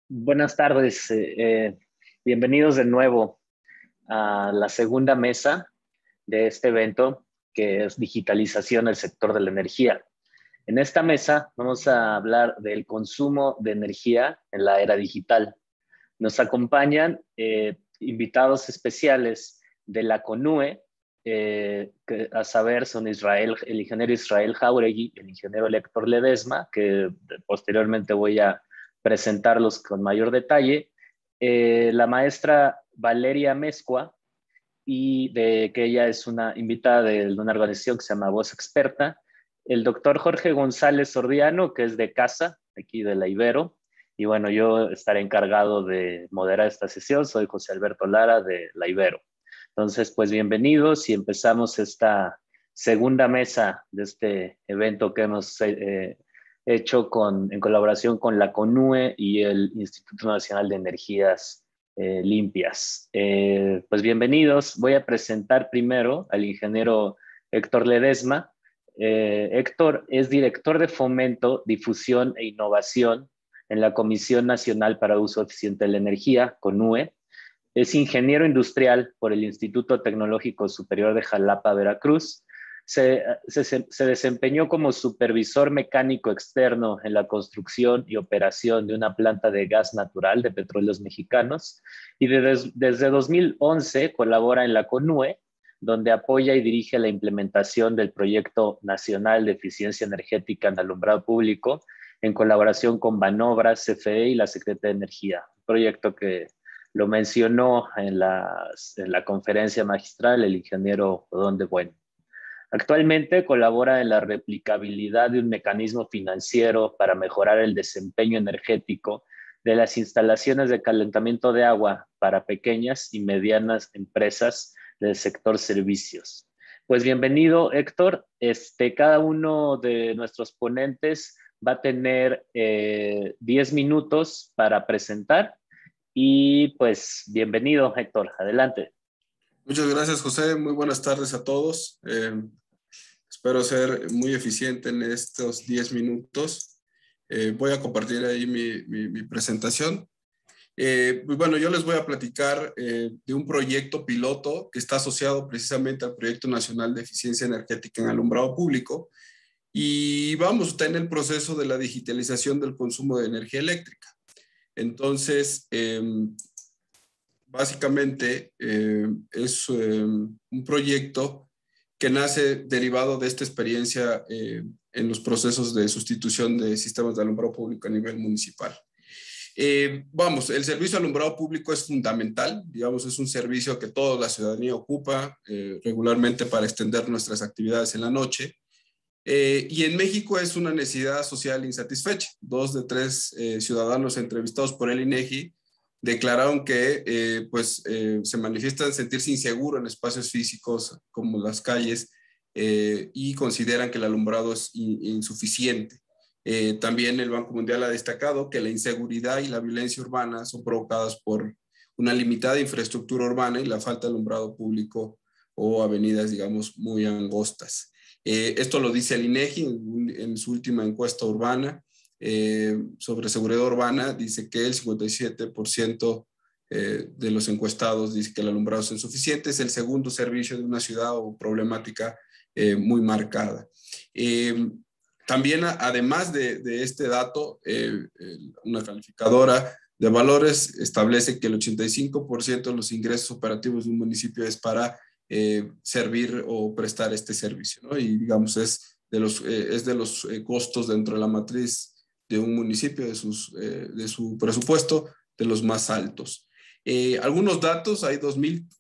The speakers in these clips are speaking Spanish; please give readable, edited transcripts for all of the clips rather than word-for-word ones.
Buenas tardes, bienvenidos de nuevo a la segunda mesa de este evento que es digitalización del sector de la energía. En esta mesa vamos a hablar del consumo de energía en la era digital. Nos acompañan invitados especiales de la CONUE, que a saber son el ingeniero Israel Jauregui y el ingeniero Héctor Ledesma, que posteriormente voy a presentarlos con mayor detalle, la maestra Valeria Mezcua, que ella es una invitada de una organización que se llama Voz Experta, el doctor Jorge González Sordiano, que es de casa, aquí de la Ibero, y bueno, yo estaré encargado de moderar esta sesión, soy José Alberto Lara de la Ibero. Entonces, pues bienvenidos y empezamos esta segunda mesa de este evento que hemos hecho en colaboración con la CONUE y el Instituto Nacional de Energías Limpias. Pues bienvenidos. Voy a presentar primero al ingeniero Héctor Ledesma. Héctor es director de Fomento, Difusión e Innovación en la Comisión Nacional para Uso Eficiente de la Energía, CONUE. Es ingeniero industrial por el Instituto Tecnológico Superior de Jalapa, Veracruz. Se desempeñó como supervisor mecánico externo en la construcción y operación de una planta de gas natural de Petróleos Mexicanos y desde 2011 colabora en la CONUE, donde apoya y dirige la implementación del Proyecto Nacional de Eficiencia Energética en Alumbrado Público en colaboración con Banobras, CFE y la Secretaría de Energía, un proyecto que lo mencionó en la conferencia magistral el ingeniero Odón de Bueno. Actualmente colabora en la replicabilidad de un mecanismo financiero para mejorar el desempeño energético de las instalaciones de calentamiento de agua para pequeñas y medianas empresas del sector servicios. Pues bienvenido, Héctor. Cada uno de nuestros ponentes va a tener 10 minutos para presentar y pues bienvenido, Héctor. Adelante. Muchas gracias, José. Muy buenas tardes a todos. Espero ser muy eficiente en estos 10 minutos. Voy a compartir ahí mi presentación. Bueno, yo les voy a platicar de un proyecto piloto que está asociado precisamente al Proyecto Nacional de Eficiencia Energética en Alumbrado Público y vamos a estar en el proceso de la digitalización del consumo de energía eléctrica. Entonces, básicamente es un proyecto que nace derivado de esta experiencia en los procesos de sustitución de sistemas de alumbrado público a nivel municipal. El servicio de alumbrado público es fundamental, digamos, es un servicio que toda la ciudadanía ocupa regularmente para extender nuestras actividades en la noche. Y en México es una necesidad social insatisfecha. 2 de 3 ciudadanos entrevistados por el INEGI declararon que se manifiestan sentirse inseguros en espacios físicos como las calles y consideran que el alumbrado es insuficiente. También el Banco Mundial ha destacado que la inseguridad y la violencia urbana son provocadas por una limitada infraestructura urbana y la falta de alumbrado público o avenidas, digamos, muy angostas. Esto lo dice el INEGI en su última encuesta urbana sobre seguridad urbana. Dice que el 57% de los encuestados dice que el alumbrado es insuficiente. Es el segundo servicio de una ciudad o problemática muy marcada. También, además de este dato, una calificadora de valores establece que el 85% de los ingresos operativos de un municipio es para servir o prestar este servicio, ¿no? Y digamos, es de los costos dentro de la matriz de un municipio, de su presupuesto, de los más altos. Algunos datos, hay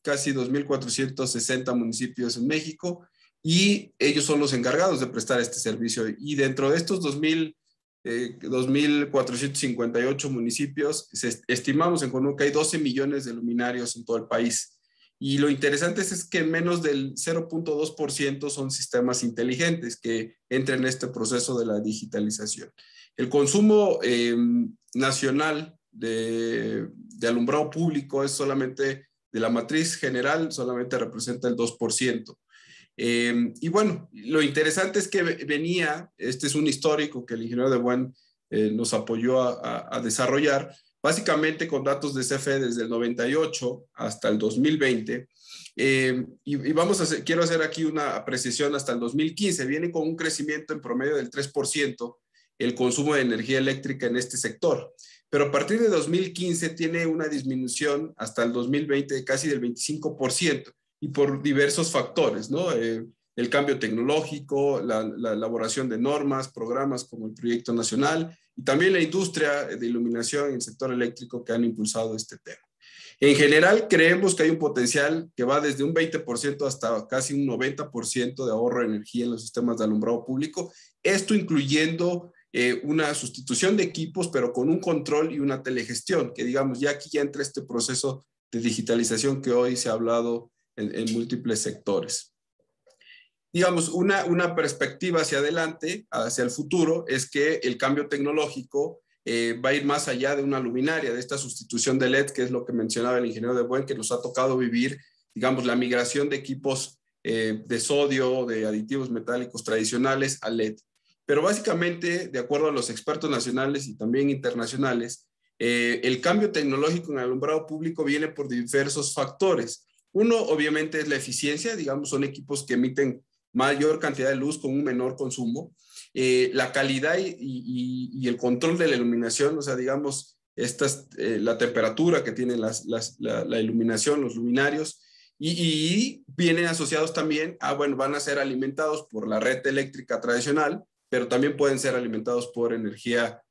casi 2.460 municipios en México y ellos son los encargados de prestar este servicio. Y dentro de estos 2.458 municipios, estimamos en CONUE que hay 12 millones de luminarios en todo el país. Y lo interesante es que menos del 0.2% son sistemas inteligentes que entran en este proceso de la digitalización. El consumo nacional de alumbrado público es solamente, de la matriz general, solamente representa el 2%. Y bueno, lo interesante es que este es un histórico que el ingeniero de Buen nos apoyó a desarrollar, básicamente con datos de CFE desde el 98 hasta el 2020. Quiero hacer aquí una apreciación hasta el 2015. Viene con un crecimiento en promedio del 3% el consumo de energía eléctrica en este sector. Pero a partir de 2015 tiene una disminución hasta el 2020 de casi del 25% y por diversos factores, ¿no? El cambio tecnológico, la elaboración de normas, programas como el Proyecto Nacional y también la industria de iluminación en el sector eléctrico que han impulsado este tema. En general, creemos que hay un potencial que va desde un 20% hasta casi un 90% de ahorro de energía en los sistemas de alumbrado público, esto incluyendo una sustitución de equipos, pero con un control y una telegestión, que digamos, ya aquí ya entra este proceso de digitalización que hoy se ha hablado en múltiples sectores. Digamos, una perspectiva hacia adelante, hacia el futuro, es que el cambio tecnológico va a ir más allá de una luminaria, de esta sustitución de LED, que es lo que mencionaba el ingeniero de Buen, que nos ha tocado vivir, digamos, la migración de equipos de sodio, de aditivos metálicos tradicionales a LED. Pero básicamente, de acuerdo a los expertos nacionales y también internacionales, el cambio tecnológico en el alumbrado público viene por diversos factores. Uno, obviamente, es la eficiencia, digamos, son equipos que emiten mayor cantidad de luz con un menor consumo. La calidad y el control de la iluminación, o sea, digamos, la temperatura que tiene la iluminación, los luminarios, y vienen asociados también a, bueno, van a ser alimentados por la red eléctrica tradicional, pero también pueden ser alimentados por energía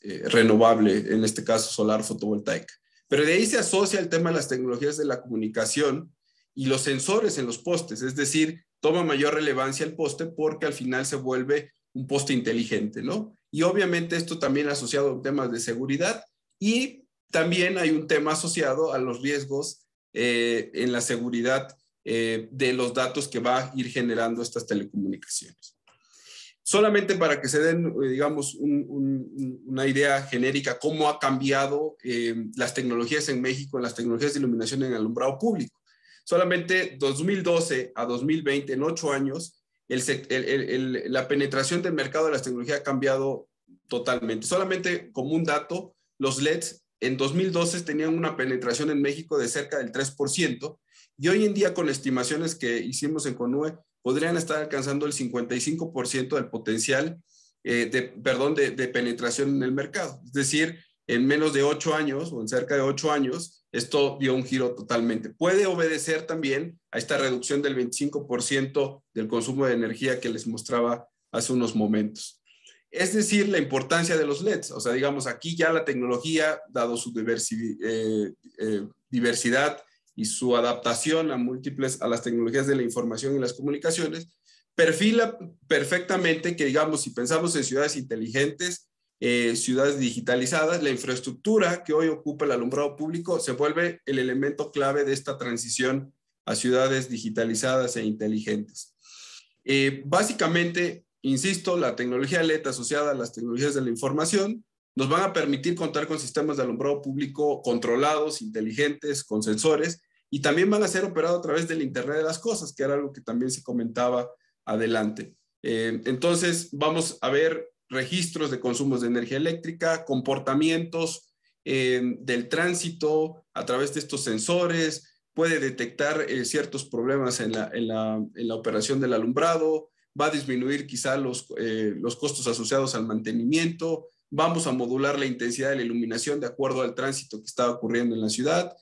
renovable, en este caso solar fotovoltaica. Pero de ahí se asocia el tema de las tecnologías de la comunicación y los sensores en los postes, es decir, toma mayor relevancia el poste porque al final se vuelve un poste inteligente, ¿no? Y obviamente esto también asociado a temas de seguridad y también hay un tema asociado a los riesgos en la seguridad de los datos que va a ir generando estas telecomunicaciones. Solamente para que se den, digamos, una idea genérica cómo ha cambiado las tecnologías en México, las tecnologías de iluminación en alumbrado público. Solamente 2012 a 2020, en 8 años, la penetración del mercado de las tecnologías ha cambiado totalmente. Solamente como un dato, los LEDs en 2012 tenían una penetración en México de cerca del 3%, y hoy en día con estimaciones que hicimos en CONUE, podrían estar alcanzando el 55% del potencial de penetración en el mercado. Es decir, en menos de 8 años o en cerca de 8 años, esto dio un giro totalmente. Puede obedecer también a esta reducción del 25% del consumo de energía que les mostraba hace unos momentos. Es decir, la importancia de los LEDs. O sea, digamos, aquí ya la tecnología, dado su diversidad y su adaptación a las tecnologías de la información y las comunicaciones, perfila perfectamente que, digamos, si pensamos en ciudades inteligentes, ciudades digitalizadas, la infraestructura que hoy ocupa el alumbrado público se vuelve el elemento clave de esta transición a ciudades digitalizadas e inteligentes. Básicamente, insisto, la tecnología LED asociada a las tecnologías de la información nos van a permitir contar con sistemas de alumbrado público controlados, inteligentes, con sensores, y también van a ser operados a través del Internet de las Cosas, que era algo que también se comentaba adelante. Entonces, vamos a ver registros de consumos de energía eléctrica, comportamientos del tránsito a través de estos sensores, puede detectar ciertos problemas en la operación del alumbrado, va a disminuir quizá los costos asociados al mantenimiento, vamos a modular la intensidad de la iluminación de acuerdo al tránsito que está ocurriendo en la ciudad,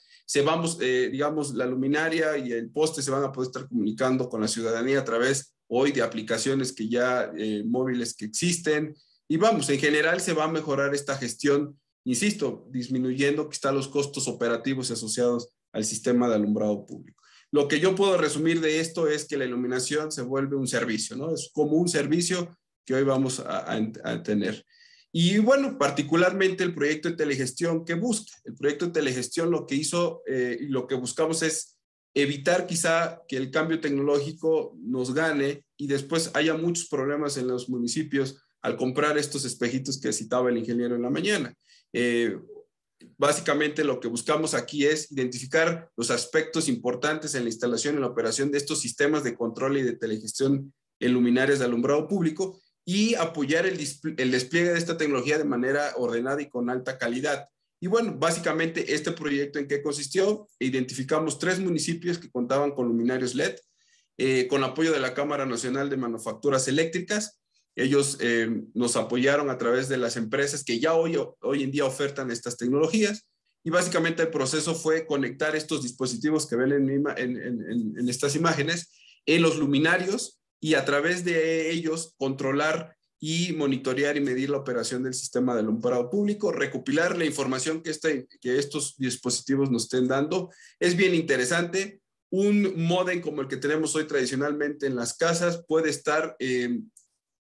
digamos, la luminaria y el poste se van a poder estar comunicando con la ciudadanía a través hoy de aplicaciones que ya móviles que existen, y vamos, en general se va a mejorar esta gestión, insisto, disminuyendo quizá los costos operativos asociados al sistema de alumbrado público. Lo que yo puedo resumir de esto es que la iluminación se vuelve un servicio, ¿no? Es como un servicio que hoy vamos a tener. Y bueno, particularmente el proyecto de telegestión que busca. El proyecto de telegestión lo que hizo y lo que buscamos es evitar quizá que el cambio tecnológico nos gane y después haya muchos problemas en los municipios al comprar estos espejitos que citaba el ingeniero en la mañana. Básicamente lo que buscamos aquí es identificar los aspectos importantes en la instalación y la operación de estos sistemas de control y de telegestión en luminarias de alumbrado público y apoyar el despliegue de esta tecnología de manera ordenada y con alta calidad. Y bueno, básicamente este proyecto en qué consistió, identificamos 3 municipios que contaban con luminarios LED, con apoyo de la Cámara Nacional de Manufacturas Eléctricas. Ellos nos apoyaron a través de las empresas que ya hoy en día ofertan estas tecnologías. Y básicamente el proceso fue conectar estos dispositivos que ven en estas imágenes en los luminarios y a través de ellos controlar y monitorear y medir la operación del sistema de alumbrado público, recopilar la información que estos dispositivos nos estén dando. Es bien interesante. Un módem como el que tenemos hoy tradicionalmente en las casas puede estar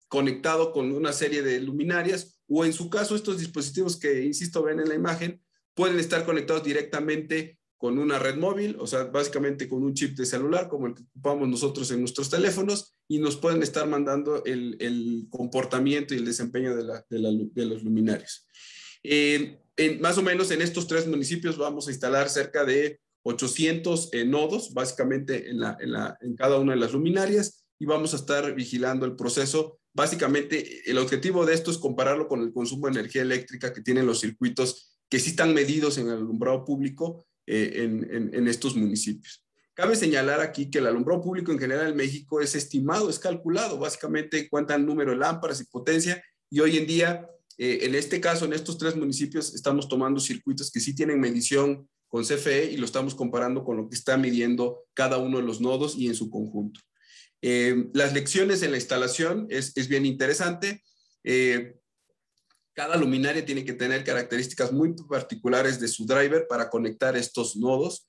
conectado con una serie de luminarias, o en su caso estos dispositivos que, insisto, ven en la imagen, pueden estar conectados directamente con una red móvil, o sea, básicamente con un chip de celular como el que ocupamos nosotros en nuestros teléfonos, y nos pueden estar mandando el comportamiento y el desempeño de los luminarios. Más o menos en estos 3 municipios vamos a instalar cerca de 800 nodos, básicamente en cada una de las luminarias, y vamos a estar vigilando el proceso. Básicamente, el objetivo de esto es compararlo con el consumo de energía eléctrica que tienen los circuitos que sí están medidos en el alumbrado público en estos municipios. Cabe señalar aquí que el alumbrado público en general en México es estimado, es calculado, básicamente cuenta el número de lámparas y potencia, y hoy en día, en este caso, en estos 3 municipios, estamos tomando circuitos que sí tienen medición con CFE y lo estamos comparando con lo que está midiendo cada uno de los nodos y en su conjunto. Las lecciones en la instalación es bien interesante. Cada luminaria tiene que tener características muy particulares de su driver para conectar estos nodos.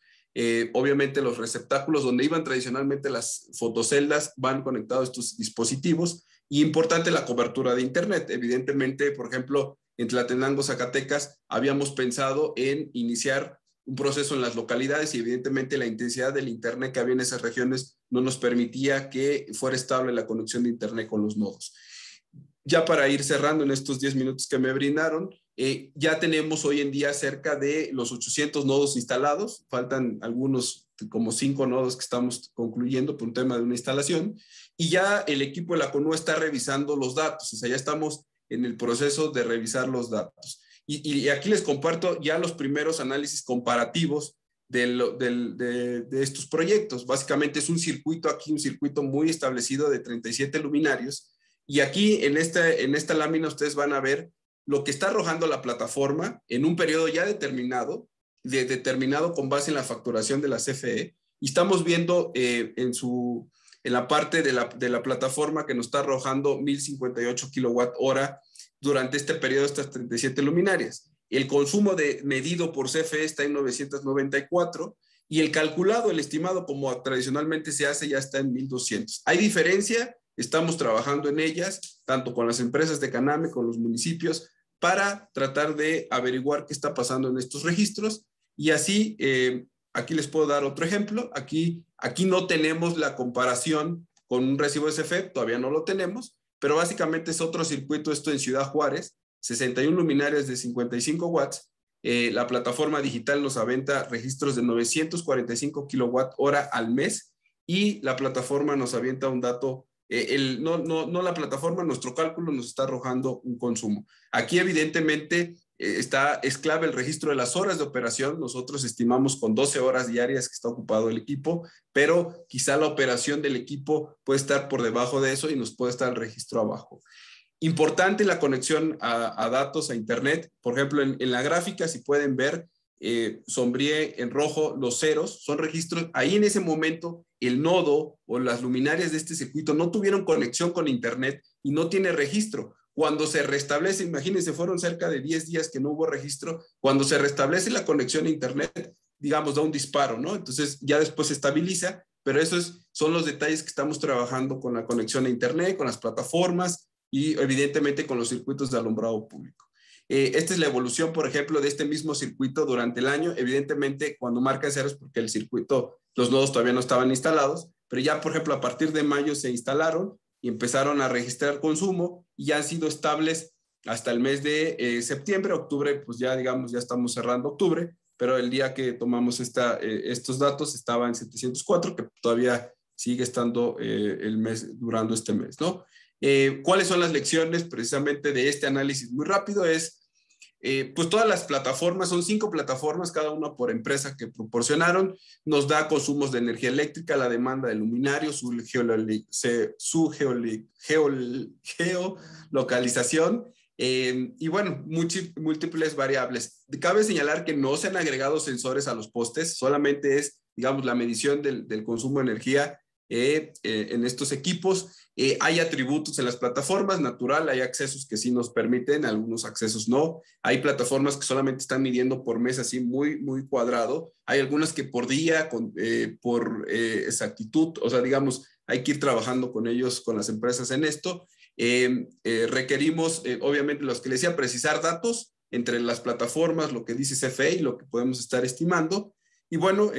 Obviamente los receptáculos donde iban tradicionalmente las fotoceldas van conectados a estos dispositivos, y importante la cobertura de internet. Evidentemente, por ejemplo, en Tlatenango, Zacatecas, habíamos pensado en iniciar un proceso en las localidades, y evidentemente la intensidad del internet que había en esas regiones no nos permitía que fuera estable la conexión de internet con los nodos. Ya para ir cerrando en estos 10 minutos que me brindaron, ya tenemos hoy en día cerca de los 800 nodos instalados. Faltan algunos, como 5 nodos que estamos concluyendo por un tema de una instalación. Y ya el equipo de la CONUA está revisando los datos. O sea, ya estamos en el proceso de revisar los datos. Y aquí les comparto ya los primeros análisis comparativos de estos proyectos. Básicamente es un circuito muy establecido de 37 luminarios. Y aquí en esta lámina ustedes van a ver lo que está arrojando la plataforma en un periodo ya determinado con base en la facturación de la CFE. Y estamos viendo en la parte de la plataforma que nos está arrojando 1058 kilowatt hora durante este periodo, estas 37 luminarias. El consumo medido por CFE está en 994, y el calculado, el estimado como tradicionalmente se hace, ya está en 1200. ¿Hay diferencia? Estamos trabajando en ellas, tanto con las empresas de Caname, con los municipios, para tratar de averiguar qué está pasando en estos registros. Y así, aquí les puedo dar otro ejemplo. Aquí no tenemos la comparación con un recibo de CFE, todavía no lo tenemos, pero básicamente es otro circuito, esto en Ciudad Juárez, 61 luminarias de 55 watts. La plataforma digital nos aventa registros de 945 kilowatt hora al mes, y la plataforma nos avienta un dato. No la plataforma, nuestro cálculo nos está arrojando un consumo. Aquí evidentemente es clave el registro de las horas de operación. Nosotros estimamos con 12 horas diarias que está ocupado el equipo, pero quizá la operación del equipo puede estar por debajo de eso y nos puede estar el registro abajo. Importante la conexión a datos, a internet. Por ejemplo, en la gráfica, si pueden ver, sombríe en rojo los ceros, son registros. Ahí en ese momento el nodo o las luminarias de este circuito no tuvieron conexión con internet y no tiene registro. Cuando se restablece, imagínense, fueron cerca de 10 días que no hubo registro. Cuando se restablece la conexión a internet, digamos, da un disparo, ¿no? Entonces ya después se estabiliza, pero esos son los detalles que estamos trabajando con la conexión a internet, con las plataformas y evidentemente con los circuitos de alumbrado público. Esta es la evolución, por ejemplo, de este mismo circuito durante el año. Evidentemente, cuando marca ceros, porque el circuito, los nodos todavía no estaban instalados, pero ya, por ejemplo, a partir de mayo se instalaron y empezaron a registrar consumo, y ya han sido estables hasta el mes de septiembre. Octubre, pues ya, digamos, ya estamos cerrando octubre, pero el día que tomamos estos datos estaba en 704, que todavía sigue estando durando este mes, ¿no? ¿Cuáles son las lecciones precisamente de este análisis muy rápido? Es pues todas las plataformas, son 5 plataformas, cada una por empresa que proporcionaron, nos da consumos de energía eléctrica, la demanda de luminarios, su geolocalización, y bueno, múltiples variables. Cabe señalar que no se han agregado sensores a los postes, solamente es, digamos, la medición del consumo de energía en estos equipos. Hay atributos en las plataformas, natural, hay accesos que sí nos permiten, algunos accesos no. Hay plataformas que solamente están midiendo por mes así muy, muy cuadrado. Hay algunas que por día, por exactitud, o sea, digamos, hay que ir trabajando con ellos, con las empresas en esto. Requerimos, obviamente, los que les decía, precisar datos entre las plataformas, lo que dice CFE y lo que podemos estar estimando. Y bueno,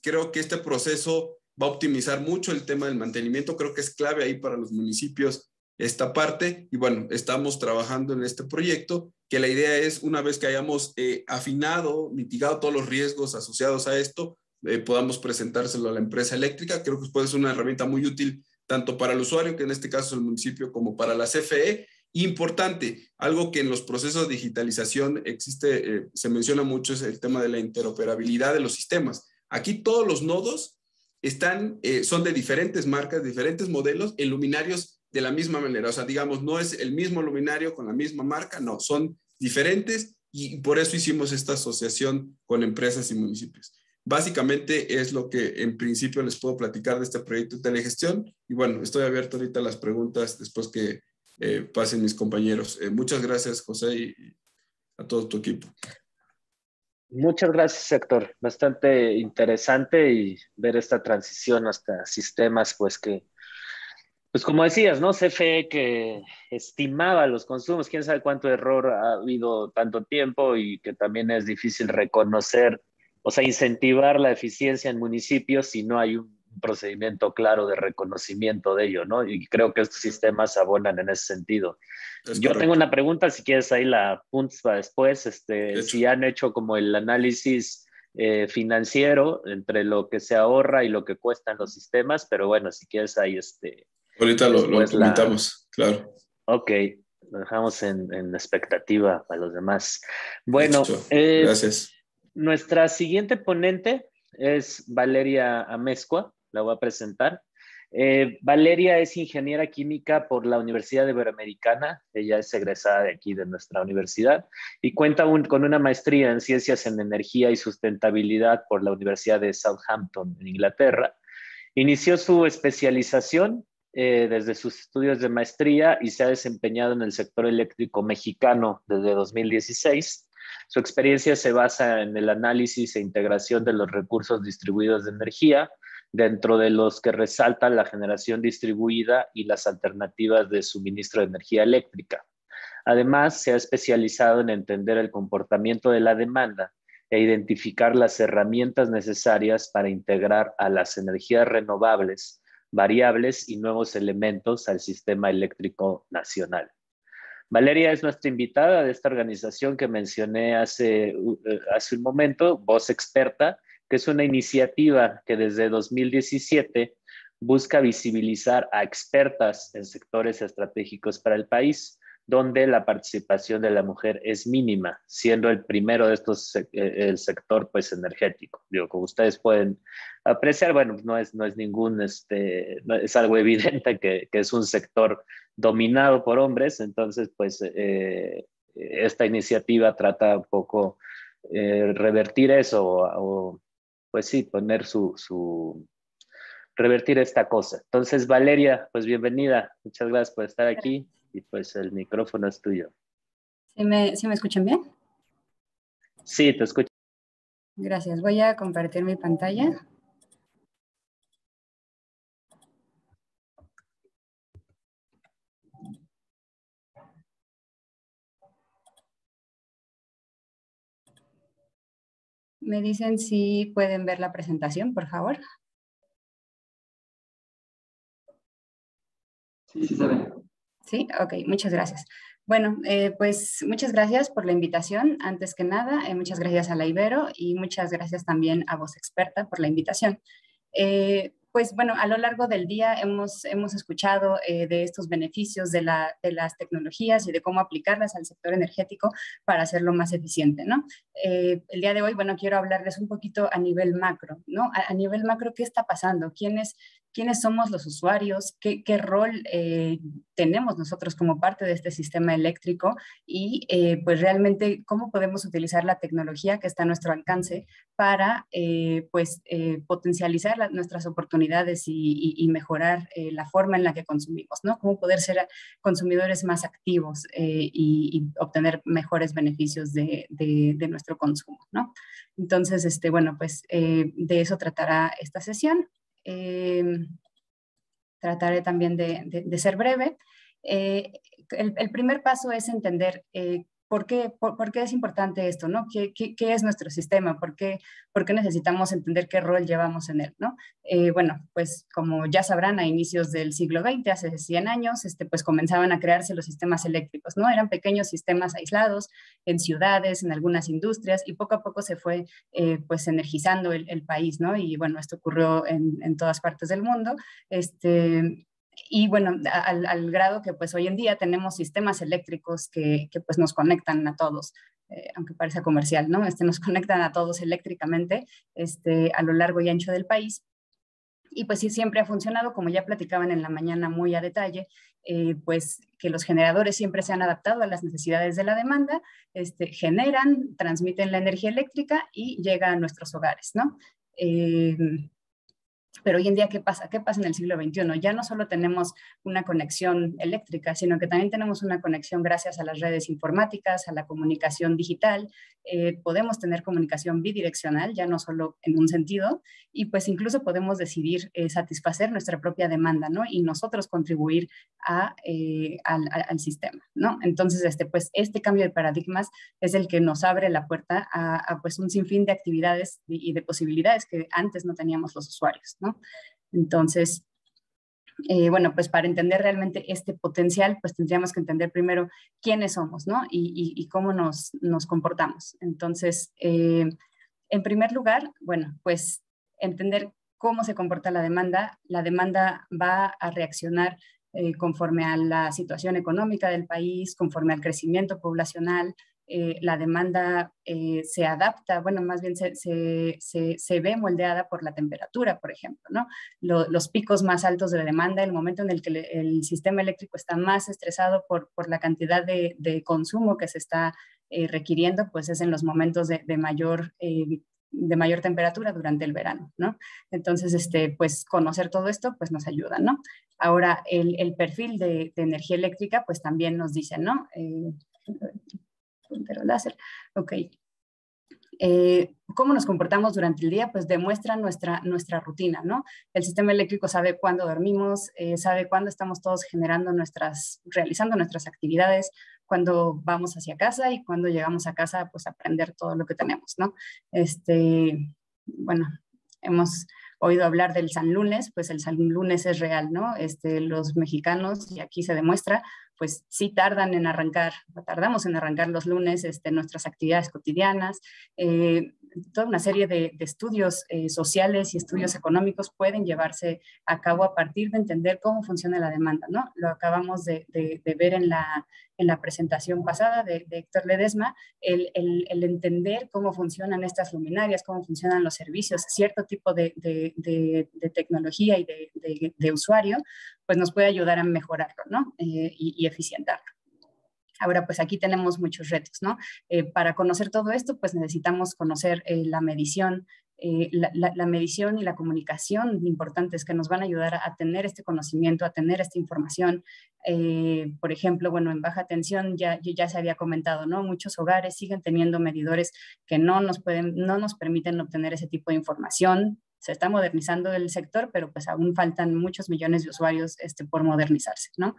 creo que este proceso va a optimizar mucho el tema del mantenimiento. Creo que es clave ahí para los municipios esta parte. Y bueno, estamos trabajando en este proyecto, que la idea es, una vez que hayamos afinado, mitigado todos los riesgos asociados a esto, podamos presentárselo a la empresa eléctrica. Creo que puede ser una herramienta muy útil tanto para el usuario, que en este caso es el municipio, como para la CFE. Importante, algo que en los procesos de digitalización existe, se menciona mucho, es el tema de la interoperabilidad de los sistemas. Aquí todos los nodos son de diferentes marcas, diferentes modelos, en luminarios de la misma manera. O sea, digamos, no es el mismo luminario con la misma marca, no, son diferentes, y por eso hicimos esta asociación con empresas y municipios. Básicamente es lo que en principio les puedo platicar de este proyecto de telegestión. Y bueno, estoy abierto ahorita a las preguntas después que pasen mis compañeros. Muchas gracias, José, y a todo tu equipo. Muchas gracias, Héctor. Bastante interesante y ver esta transición hasta sistemas, pues como decías, ¿no? CFE que estimaba los consumos, quién sabe cuánto error ha habido tanto tiempo y que también es difícil reconocer, o sea, incentivar la eficiencia en municipios si no hay un procedimiento claro de reconocimiento de ello, ¿no? Y creo que estos sistemas abonan en ese sentido. Yo tengo una pregunta, si quieres ahí la apuntas para después, si han hecho como el análisis financiero entre lo que se ahorra y lo que cuestan los sistemas, pero bueno, si quieres ahí ahorita lo comentamos, claro. Ok, lo dejamos en expectativa para los demás. Bueno, gracias. Nuestra siguiente ponente es Valeria Amezcua, la voy a presentar. Valeria es ingeniera química por la Universidad Iberoamericana, ella es egresada de aquí de nuestra universidad y cuenta con una maestría en Ciencias en Energía y Sustentabilidad por la Universidad de Southampton, en Inglaterra. Inició su especialización desde sus estudios de maestría y se ha desempeñado en el sector eléctrico mexicano desde 2016. Su experiencia se basa en el análisis e integración de los recursos distribuidos de energía, dentro de los que resaltan la generación distribuida y las alternativas de suministro de energía eléctrica. Además, se ha especializado en entender el comportamiento de la demanda e identificar las herramientas necesarias para integrar a las energías renovables, variables y nuevos elementos al sistema eléctrico nacional. Valeria es nuestra invitada de esta organización que mencioné hace un momento, Voz Experta, que es una iniciativa que desde 2017 busca visibilizar a expertas en sectores estratégicos para el país, donde la participación de la mujer es mínima, siendo el primero de estos el sector pues energético. Digo, como ustedes pueden apreciar, bueno, no es ningún, no es algo evidente que es un sector dominado por hombres, entonces pues esta iniciativa trata un poco revertir eso o pues sí, poner revertir esta cosa. Entonces, Valeria, pues bienvenida. Muchas gracias por estar aquí y pues el micrófono es tuyo. ¿Sí me escuchan bien? Sí, te escucho. Gracias. Voy a compartir mi pantalla. Me dicen si pueden ver la presentación, por favor. Sí, sí se ve. Sí, ok, muchas gracias. Bueno, pues muchas gracias por la invitación. Antes que nada, muchas gracias a la Ibero y muchas gracias también a Voz Experta por la invitación. Pues bueno, a lo largo del día hemos escuchado de estos beneficios de las tecnologías y de cómo aplicarlas al sector energético para hacerlo más eficiente, ¿no? El día de hoy, bueno, quiero hablarles un poquito a nivel macro, ¿no? A nivel macro, ¿qué está pasando? ¿Quiénes somos los usuarios? ¿Qué rol tenemos nosotros como parte de este sistema eléctrico? Y pues realmente, ¿cómo podemos utilizar la tecnología que está a nuestro alcance para potencializar nuestras oportunidades y mejorar la forma en la que consumimos, ¿no? Cómo poder ser consumidores más activos y obtener mejores beneficios de nuestro consumo, ¿no? Entonces, bueno, pues de eso tratará esta sesión. Trataré también de ser breve. El primer paso es entender ¿por qué es importante esto, ¿no? ¿Qué es nuestro sistema? ¿Por qué necesitamos entender qué rol llevamos en él, ¿no? Bueno, pues como ya sabrán, a inicios del siglo XX, hace 100 años, pues comenzaban a crearse los sistemas eléctricos, ¿no? Eran pequeños sistemas aislados en ciudades, en algunas industrias, y poco a poco se fue pues energizando el país, ¿no? Y bueno, esto ocurrió en todas partes del mundo. Y bueno, al grado que pues hoy en día tenemos sistemas eléctricos que pues nos conectan a todos, aunque parezca comercial, ¿no? Nos conectan a todos eléctricamente a lo largo y ancho del país. Y pues sí, siempre ha funcionado, como ya platicaban en la mañana muy a detalle, pues que los generadores siempre se han adaptado a las necesidades de la demanda, generan, transmiten la energía eléctrica y llega a nuestros hogares, ¿no? Pero hoy en día, ¿qué pasa? ¿Qué pasa en el siglo XXI? Ya no solo tenemos una conexión eléctrica, sino que también tenemos una conexión gracias a las redes informáticas, a la comunicación digital. Podemos tener comunicación bidireccional, ya no solo en un sentido, y pues incluso podemos decidir satisfacer nuestra propia demanda, ¿no? Y nosotros contribuir al sistema, ¿no? Entonces, pues este cambio de paradigmas es el que nos abre la puerta a pues un sinfín de actividades y de posibilidades que antes no teníamos los usuarios, ¿no? Entonces, bueno, pues para entender realmente este potencial, pues tendríamos que entender primero quiénes somos, ¿no? Y cómo nos comportamos. Entonces, en primer lugar, bueno, pues entender cómo se comporta la demanda. La demanda va a reaccionar conforme a la situación económica del país, conforme al crecimiento poblacional. La demanda se adapta, bueno, más bien se ve moldeada por la temperatura, por ejemplo, ¿no? Los picos más altos de la demanda, el momento en el que el sistema eléctrico está más estresado por la cantidad de consumo que se está requiriendo, pues es en los momentos de mayor temperatura durante el verano, ¿no? Entonces, pues conocer todo esto, pues nos ayuda, ¿no? Ahora, el perfil de energía eléctrica, pues también nos dice, ¿no? Puntero láser, ok. ¿Cómo nos comportamos durante el día? Pues demuestra nuestra rutina, ¿no? El sistema eléctrico sabe cuándo dormimos, sabe cuándo estamos todos realizando nuestras actividades, cuándo vamos hacia casa y cuándo llegamos a casa, pues a aprender todo lo que tenemos, ¿no? Bueno, hemos oído hablar del San Lunes, pues el San Lunes es real, ¿no? Los mexicanos, y aquí se demuestra, pues sí tardamos en arrancar los lunes nuestras actividades cotidianas. Toda una serie de estudios sociales y estudios económicos pueden llevarse a cabo a partir de entender cómo funciona la demanda, ¿no? Lo acabamos de ver en la presentación pasada de Héctor Ledesma, el entender cómo funcionan estas luminarias, cómo funcionan los servicios, cierto tipo de tecnología y de usuario, pues nos puede ayudar a mejorarlo, ¿no? Y eficientarlo. Ahora, pues aquí tenemos muchos retos, ¿no? Para conocer todo esto, pues necesitamos conocer la medición, la medición y la comunicación importantes que nos van a ayudar a tener este conocimiento, a tener esta información. Por ejemplo, bueno, en baja tensión ya se había comentado, ¿no? Muchos hogares siguen teniendo medidores que no nos permiten obtener ese tipo de información. Se está modernizando el sector, pero pues aún faltan muchos millones de usuarios por modernizarse, ¿no?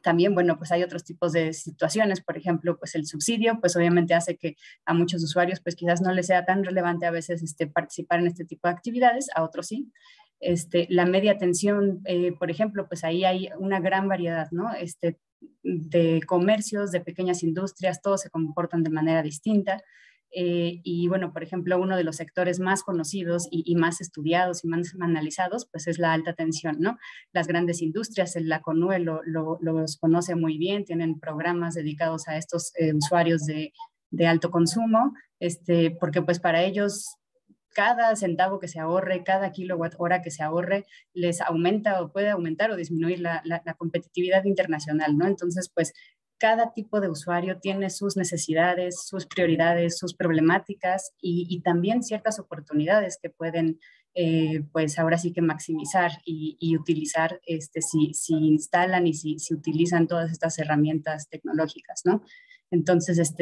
También, bueno, pues hay otros tipos de situaciones, por ejemplo, pues el subsidio, pues obviamente hace que a muchos usuarios, pues quizás no les sea tan relevante a veces participar en este tipo de actividades, a otros sí. La media tensión, por ejemplo, pues ahí hay una gran variedad, ¿no? De comercios, de pequeñas industrias, todos se comportan de manera distinta. Y bueno, por ejemplo, uno de los sectores más conocidos y más estudiados y más analizados, pues es la alta tensión, ¿no? Las grandes industrias, la CONUE los conoce muy bien, tienen programas dedicados a estos usuarios de alto consumo, porque pues para ellos cada centavo que se ahorre, cada kilowatt hora que se ahorre, les aumenta o puede aumentar o disminuir la competitividad internacional, ¿no? Entonces, pues cada tipo de usuario tiene sus necesidades, sus prioridades, sus problemáticas y también ciertas oportunidades que pueden, pues ahora sí que maximizar y utilizar si instalan y si utilizan todas estas herramientas tecnológicas, ¿no? Entonces,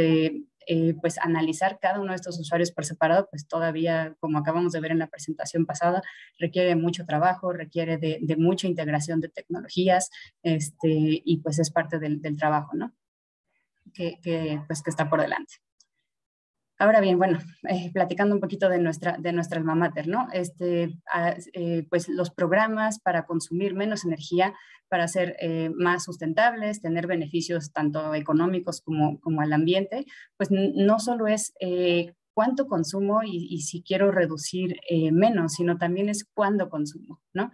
pues analizar cada uno de estos usuarios por separado, pues todavía, como acabamos de ver en la presentación pasada, requiere mucho trabajo, requiere de mucha integración de tecnologías, y pues es parte del trabajo, ¿no? Pues que está por delante. Ahora bien, bueno, platicando un poquito de nuestra alma mater, ¿no? Pues los programas para consumir menos energía, para ser más sustentables, tener beneficios tanto económicos como al ambiente, pues no solo es cuánto consumo y si quiero reducir menos, sino también es cuándo consumo, ¿no?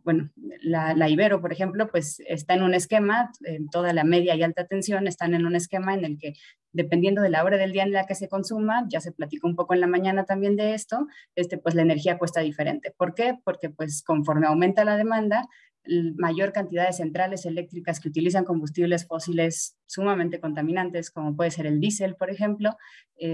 Bueno, la Ibero, por ejemplo, pues está en un esquema, toda la media y alta tensión están en un esquema en el que dependiendo de la hora del día en la que se consuma, ya se platicó un poco en la mañana también de esto, pues la energía cuesta diferente. ¿Por qué? Porque pues conforme aumenta la demanda, mayor cantidad de centrales eléctricas que utilizan combustibles fósiles sumamente contaminantes, como puede ser el diésel, por ejemplo,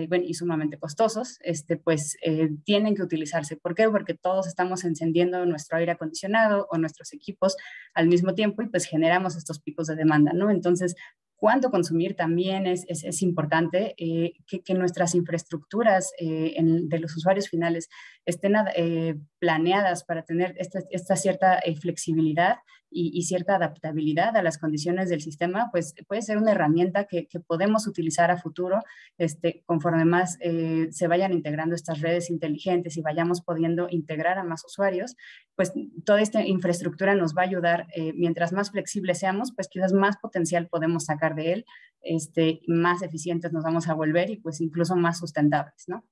bueno, y sumamente costosos, pues tienen que utilizarse. ¿Por qué? Porque todos estamos encendiendo nuestro aire acondicionado o nuestros equipos al mismo tiempo y pues generamos estos picos de demanda, ¿no? Entonces, cuánto consumir también es importante, que nuestras infraestructuras de los usuarios finales estén planeadas para tener esta cierta flexibilidad y cierta adaptabilidad a las condiciones del sistema, pues puede ser una herramienta que podemos utilizar a futuro conforme más se vayan integrando estas redes inteligentes y vayamos pudiendo integrar a más usuarios, pues toda esta infraestructura nos va a ayudar, mientras más flexibles seamos, pues quizás más potencial podemos sacar de él, más eficientes nos vamos a volver y pues incluso más sustentables, ¿no?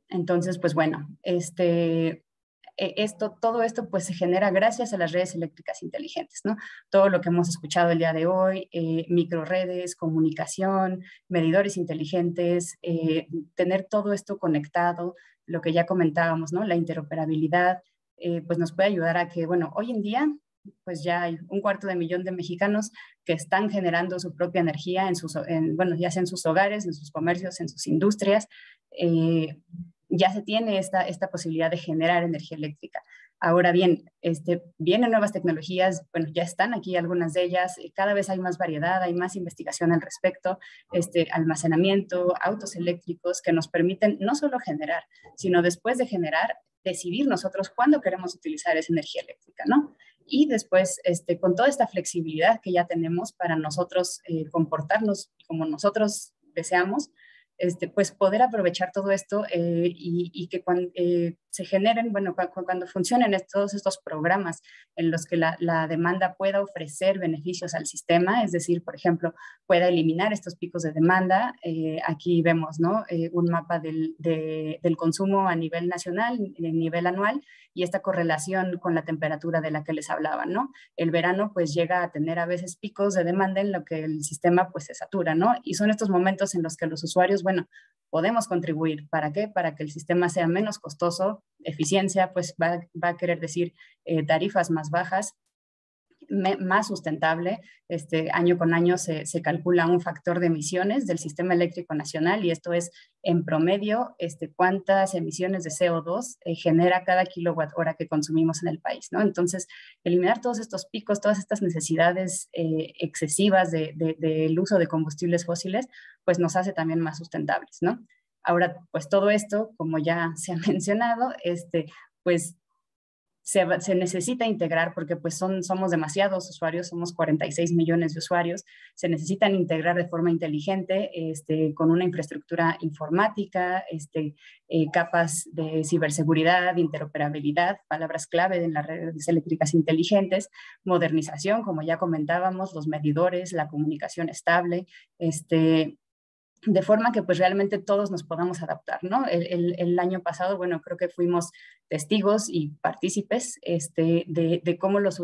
Entonces, pues bueno, todo esto pues se genera gracias a las redes eléctricas inteligentes, ¿no? Todo lo que hemos escuchado el día de hoy, microredes, comunicación, medidores inteligentes, tener todo esto conectado, lo que ya comentábamos, ¿no? La interoperabilidad, pues nos puede ayudar a que, bueno, hoy en día pues ya hay 250,000 de mexicanos que están generando su propia energía bueno, ya sea en sus hogares, en sus comercios, en sus industrias, ya se tiene esta posibilidad de generar energía eléctrica. Ahora bien, vienen nuevas tecnologías, bueno, ya están aquí algunas de ellas, cada vez hay más variedad, hay más investigación al respecto, almacenamiento, autos eléctricos que nos permiten no solo generar, sino después de generar, decidir nosotros cuándo queremos utilizar esa energía eléctrica, ¿no? Y después, con toda esta flexibilidad que ya tenemos para nosotros comportarnos como nosotros deseamos, pues poder aprovechar todo esto y que cuando se generen, bueno, cuando funcionen todos estos programas en los que la demanda pueda ofrecer beneficios al sistema, es decir, por ejemplo, pueda eliminar estos picos de demanda. Aquí vemos, ¿no? Un mapa del consumo a nivel nacional, a nivel anual, y esta correlación con la temperatura de la que les hablaba, ¿no? El verano pues llega a tener a veces picos de demanda en lo que el sistema pues se satura, ¿no? Y son estos momentos en los que los usuarios, bueno, podemos contribuir. ¿Para qué? Para que el sistema sea menos costoso, eficiencia, pues va a querer decir tarifas más bajas, más sustentable. Año con año se calcula un factor de emisiones del sistema eléctrico nacional y esto es en promedio cuántas emisiones de CO2 genera cada kilowatt hora que consumimos en el país, ¿no? Entonces, eliminar todos estos picos, todas estas necesidades excesivas del uso de combustibles fósiles, pues nos hace también más sustentables, ¿no? Ahora, pues todo esto, como ya se ha mencionado, pues se necesita integrar porque pues somos demasiados usuarios, somos 46 millones de usuarios, se necesitan integrar de forma inteligente, con una infraestructura informática, capas de ciberseguridad, interoperabilidad, palabras clave en las redes eléctricas inteligentes, modernización, como ya comentábamos, los medidores, la comunicación estable, de forma que pues realmente todos nos podamos adaptar, ¿no? El año pasado, bueno, creo que fuimos testigos y partícipes de cómo los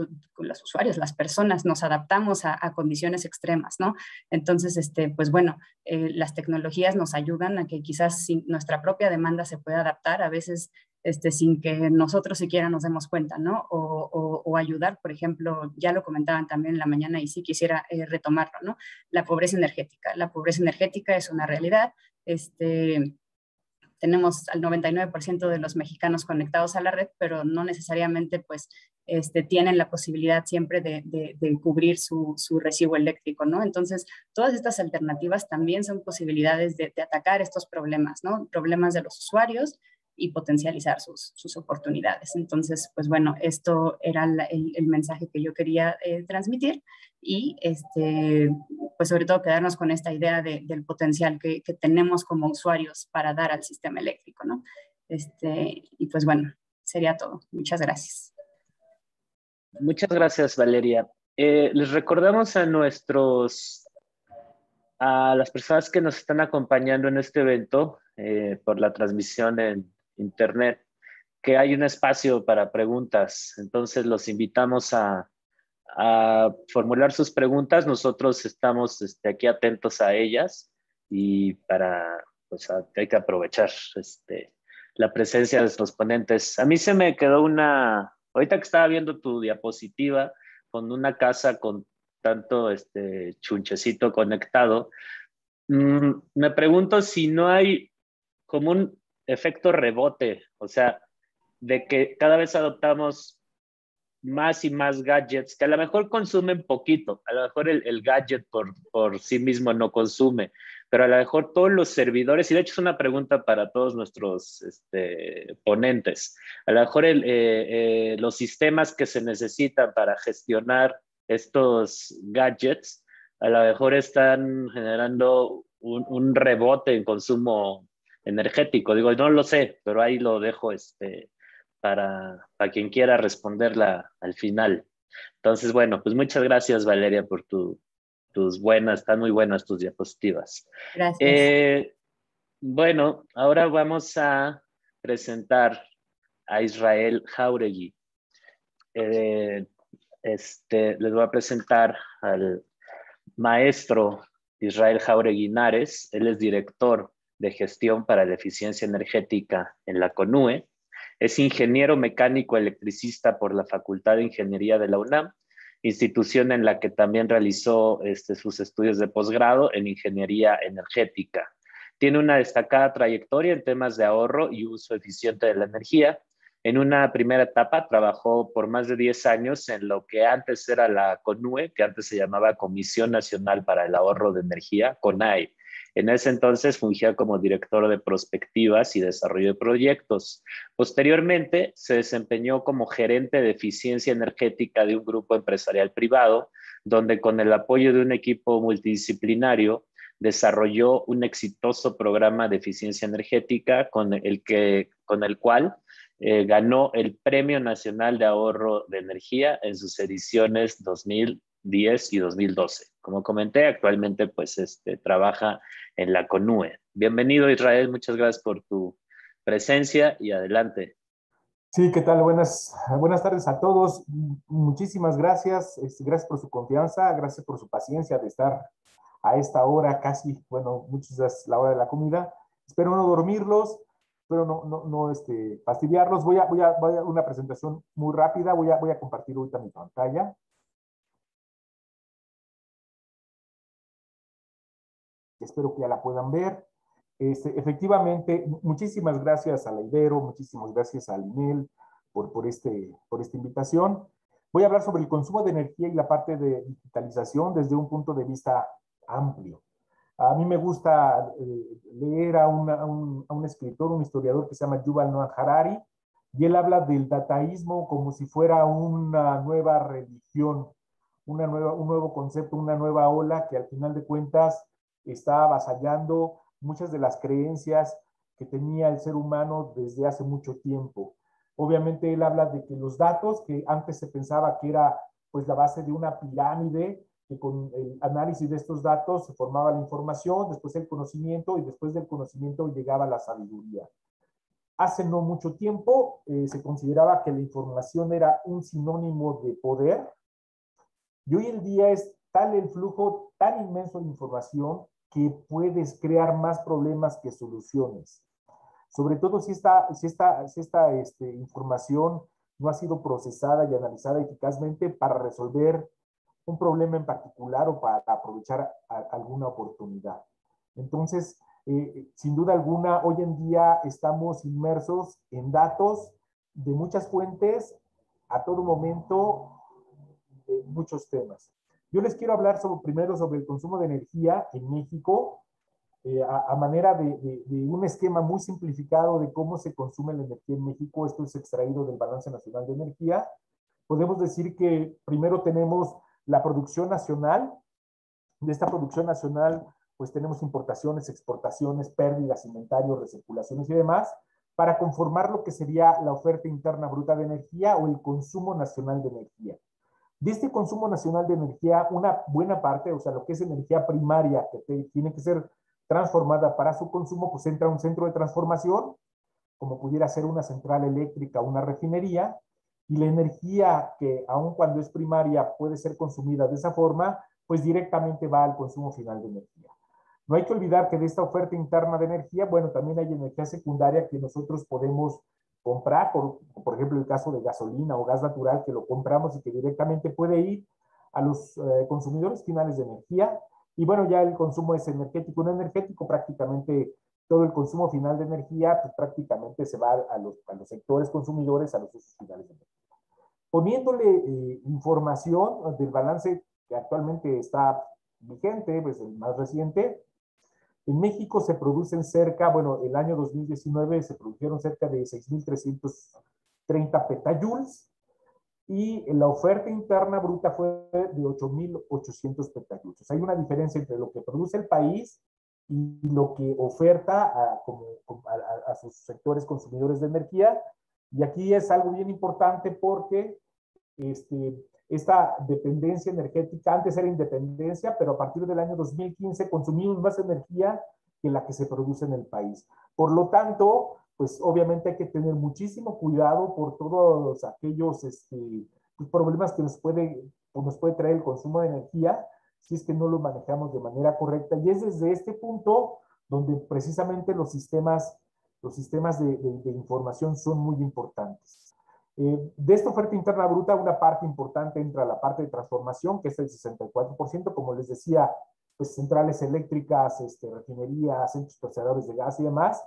usuarios, las personas, nos adaptamos a condiciones extremas, ¿no? Entonces, pues bueno, las tecnologías nos ayudan a que quizás nuestra propia demanda se pueda adaptar, a veces sin que nosotros siquiera nos demos cuenta, ¿no? O ayudar, por ejemplo, ya lo comentaban también en la mañana y sí quisiera retomarlo, ¿no? La pobreza energética. La pobreza energética es una realidad. Tenemos al 99% de los mexicanos conectados a la red, pero no necesariamente pues tienen la posibilidad siempre de cubrir su recibo eléctrico, ¿no? Entonces, todas estas alternativas también son posibilidades de atacar estos problemas, ¿no? Problemas de los usuarios y potencializar sus oportunidades. Entonces, pues bueno, esto era el mensaje que yo quería transmitir y pues sobre todo quedarnos con esta idea del potencial que tenemos como usuarios para dar al sistema eléctrico, ¿no? Y pues bueno, sería todo. Muchas gracias. Muchas gracias, Valeria. Les recordamos a las personas que nos están acompañando en este evento por la transmisión en internet, que hay un espacio para preguntas. Entonces los invitamos a formular sus preguntas. Nosotros estamos aquí atentos a ellas y pues hay que aprovechar la presencia de nuestros ponentes. A mí se me quedó ahorita que estaba viendo tu diapositiva con una casa con tanto chunchecito conectado, me pregunto si no hay como un efecto rebote, o sea, de que cada vez adoptamos más y más gadgets que a lo mejor consumen poquito, a lo mejor el gadget por sí mismo no consume, pero a lo mejor todos los servidores, y de hecho es una pregunta para todos nuestros ponentes, a lo mejor los sistemas que se necesitan para gestionar estos gadgets, a lo mejor están generando un rebote en consumo energético. Digo, no lo sé, pero ahí lo dejo para quien quiera responderla al final. Entonces, bueno, pues muchas gracias, Valeria, por tus están muy buenas tus diapositivas. Gracias. Bueno, ahora vamos a presentar a Israel Jauregui. Les voy a presentar al maestro Israel Jauregui Nares. Él es director de gestión para la eficiencia energética en la CONUE. Es ingeniero mecánico electricista por la Facultad de Ingeniería de la UNAM, institución en la que también realizó sus estudios de posgrado en ingeniería energética. Tiene una destacada trayectoria en temas de ahorro y uso eficiente de la energía. En una primera etapa trabajó por más de 10 años en lo que antes era la CONUE, que antes se llamaba Comisión Nacional para el Ahorro de Energía, CONAE. En ese entonces fungía como director de prospectivas y desarrollo de proyectos. Posteriormente se desempeñó como gerente de eficiencia energética de un grupo empresarial privado, donde con el apoyo de un equipo multidisciplinario desarrolló un exitoso programa de eficiencia energética con el cual ganó el Premio Nacional de Ahorro de Energía en sus ediciones 2010 y 2012. Como comenté, actualmente pues trabaja en la CONUE. Bienvenido, Israel, muchas gracias por tu presencia y adelante. Sí, ¿qué tal? Buenas tardes a todos. Muchísimas gracias. Gracias por su confianza, gracias por su paciencia de estar a esta hora casi, bueno, muchas veces la hora de la comida. Espero no dormirlos, espero no fastidiarlos. Voy a una presentación muy rápida. Voy a compartir ahorita mi pantalla. Espero que ya la puedan ver. Efectivamente, muchísimas gracias a la Ibero, muchísimas gracias a Linel por esta invitación. Voy a hablar sobre el consumo de energía y la parte de digitalización desde un punto de vista amplio. A mí me gusta leer a un escritor, un historiador que se llama Yuval Noah Harari, y él habla del dataísmo como si fuera una nueva religión, un nuevo concepto, una nueva ola que al final de cuentas está avasallando muchas de las creencias que tenía el ser humano desde hace mucho tiempo. Obviamente él habla de que los datos, que antes se pensaba que era pues la base de una pirámide, que con el análisis de estos datos se formaba la información, después el conocimiento, y después del conocimiento llegaba la sabiduría. Hace no mucho tiempo se consideraba que la información era un sinónimo de poder, y hoy en día es tal el flujo tan inmenso de información que puedes crear más problemas que soluciones. Sobre todo si esta información no ha sido procesada y analizada eficazmente para resolver un problema en particular o para aprovechar alguna oportunidad. Entonces, sin duda alguna, hoy en día estamos inmersos en datos de muchas fuentes a todo momento, de muchos temas. Yo les quiero hablar primero sobre el consumo de energía en México, a manera de un esquema muy simplificado de cómo se consume la energía en México. Esto es extraído del Balance Nacional de Energía. Podemos decir que primero tenemos la producción nacional. De esta producción nacional, pues tenemos importaciones, exportaciones, pérdidas, inventarios, recirculaciones y demás, para conformar lo que sería la oferta interna bruta de energía o el consumo nacional de energía. De este consumo nacional de energía, una buena parte, o sea, lo que es energía primaria, que tiene que ser transformada para su consumo, pues entra a un centro de transformación, como pudiera ser una central eléctrica o una refinería, y la energía que, aun cuando es primaria, puede ser consumida de esa forma, pues directamente va al consumo final de energía. No hay que olvidar que de esta oferta interna de energía, bueno, también hay energía secundaria que nosotros podemos comprar, por ejemplo, el caso de gasolina o gas natural, que lo compramos y que directamente puede ir a los consumidores finales de energía. Y bueno, ya el consumo es energético. Un energético prácticamente todo el consumo final de energía, pues prácticamente se va a los sectores consumidores, a los usos finales de energía. Poniéndole información del balance que actualmente está vigente, pues el más reciente, en México se producen cerca, bueno, el año 2019 se produjeron cerca de 6.330 petajoules, y la oferta interna bruta fue de 8.800 petajoules. O sea, hay una diferencia entre lo que produce el país y lo que oferta a sus sectores consumidores de energía. Y aquí es algo bien importante porque esta dependencia energética, antes era independencia, pero a partir del año 2015 consumimos más energía que la que se produce en el país. Por lo tanto, pues obviamente hay que tener muchísimo cuidado por todos aquellos problemas que nos puede traer el consumo de energía si es que no lo manejamos de manera correcta. Y es desde este punto donde precisamente los sistemas de información son muy importantes. De esta oferta interna bruta, una parte importante entra a la parte de transformación, que es el 64%, como les decía, pues centrales eléctricas, refinerías, centros procesadores de gas y demás,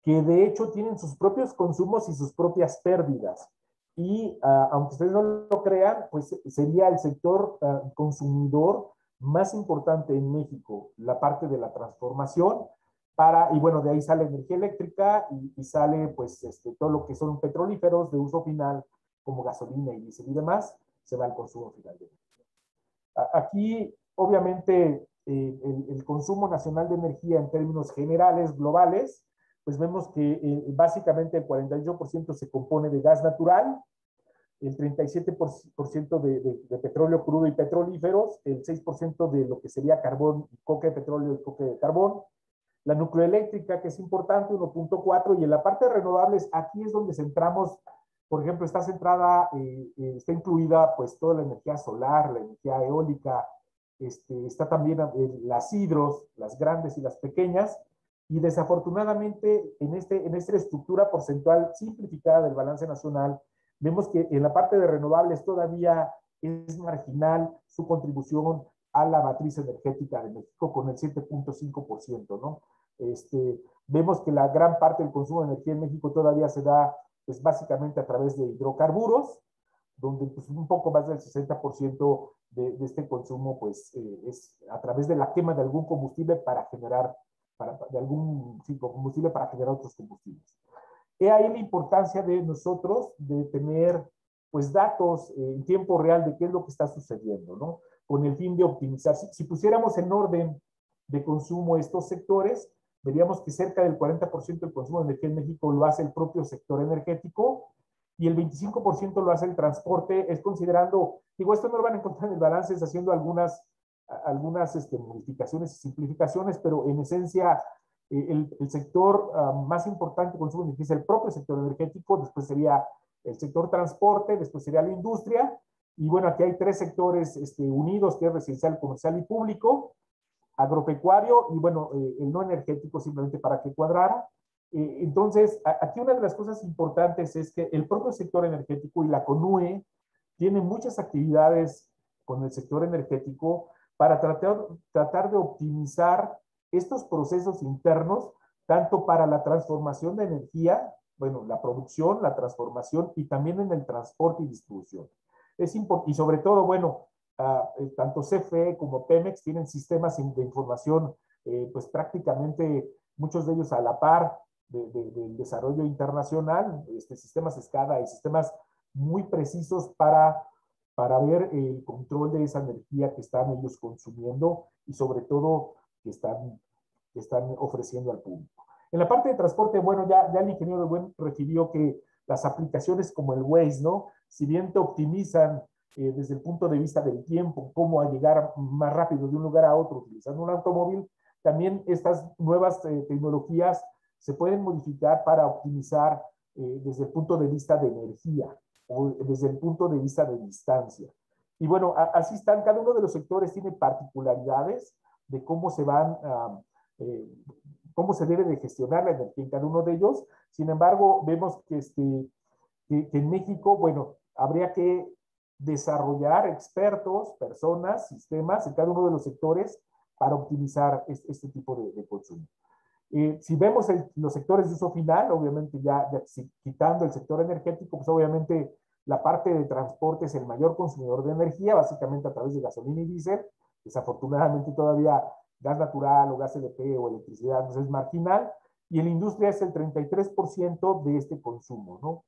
que de hecho tienen sus propios consumos y sus propias pérdidas. Y aunque ustedes no lo crean, pues sería el sector consumidor más importante en México, la parte de la transformación, y bueno, de ahí sale energía eléctrica y sale pues todo lo que son petrolíferos de uso final, como gasolina y diésel y demás, se va al consumo final de energía. Aquí, obviamente, el consumo nacional de energía en términos generales, globales, pues vemos que básicamente el 48% se compone de gas natural, el 37% de petróleo crudo y petrolíferos, el 6% de lo que sería carbón, coque de petróleo y coque de carbón, la nucleoeléctrica, que es importante, 1.4, y en la parte de renovables, aquí es donde centramos, por ejemplo, está incluida pues toda la energía solar, la energía eólica, está también las hidros, las grandes y las pequeñas, y desafortunadamente en esta estructura porcentual simplificada del balance nacional, vemos que en la parte de renovables todavía es marginal su contribución a la matriz energética de México con el 7.5%, ¿no? Vemos que la gran parte del consumo de energía en México todavía se da pues básicamente a través de hidrocarburos, donde pues, un poco más del 60% de este consumo pues es a través de la quema de algún combustible para generar, combustible para generar otros combustibles. He ahí la importancia de nosotros de tener pues datos en tiempo real de qué es lo que está sucediendo, ¿no? Con el fin de optimizar. Si pusiéramos en orden de consumo estos sectores, veríamos que cerca del 40% del consumo de energía en México lo hace el propio sector energético y el 25% lo hace el transporte. Es considerando, digo, esto no lo van a encontrar en el balance, es haciendo algunas algunas modificaciones y simplificaciones, pero en esencia el sector más importante que consume energía es el propio sector energético, después sería el sector transporte, después sería la industria, y bueno, aquí hay tres sectores unidos, que es residencial, comercial y público, agropecuario, y bueno, el no energético, simplemente para que cuadrara. Entonces, aquí una de las cosas importantes es que el propio sector energético y la CONUE tiene muchas actividades con el sector energético para tratar de optimizar estos procesos internos, tanto para la transformación de energía, bueno, la producción, la transformación y también en el transporte y distribución. Y sobre todo, bueno, tanto CFE como Pemex tienen sistemas de información, pues prácticamente muchos de ellos a la par del desarrollo internacional, sistemas SCADA y sistemas muy precisos para ver el control de esa energía que están ellos consumiendo y sobre todo que están ofreciendo al público. En la parte de transporte, bueno, ya el ingeniero Buen refirió que las aplicaciones como el Waze, ¿no? Si bien te optimizan desde el punto de vista del tiempo, cómo llegar más rápido de un lugar a otro utilizando un automóvil, también estas nuevas tecnologías se pueden modificar para optimizar desde el punto de vista de energía o desde el punto de vista de distancia. Y bueno, así están, cada uno de los sectores tiene particularidades de cómo se van cómo se debe de gestionar la energía en cada uno de ellos. Sin embargo, vemos que en México, bueno, habría que desarrollar expertos, personas, sistemas en cada uno de los sectores para optimizar este tipo de consumo. Si vemos los sectores de uso final, obviamente ya quitando el sector energético, pues obviamente la parte de transporte es el mayor consumidor de energía, básicamente a través de gasolina y diésel. Desafortunadamente todavía gas natural o gas LP o electricidad pues es marginal, y en la industria es el 33% de este consumo, ¿no?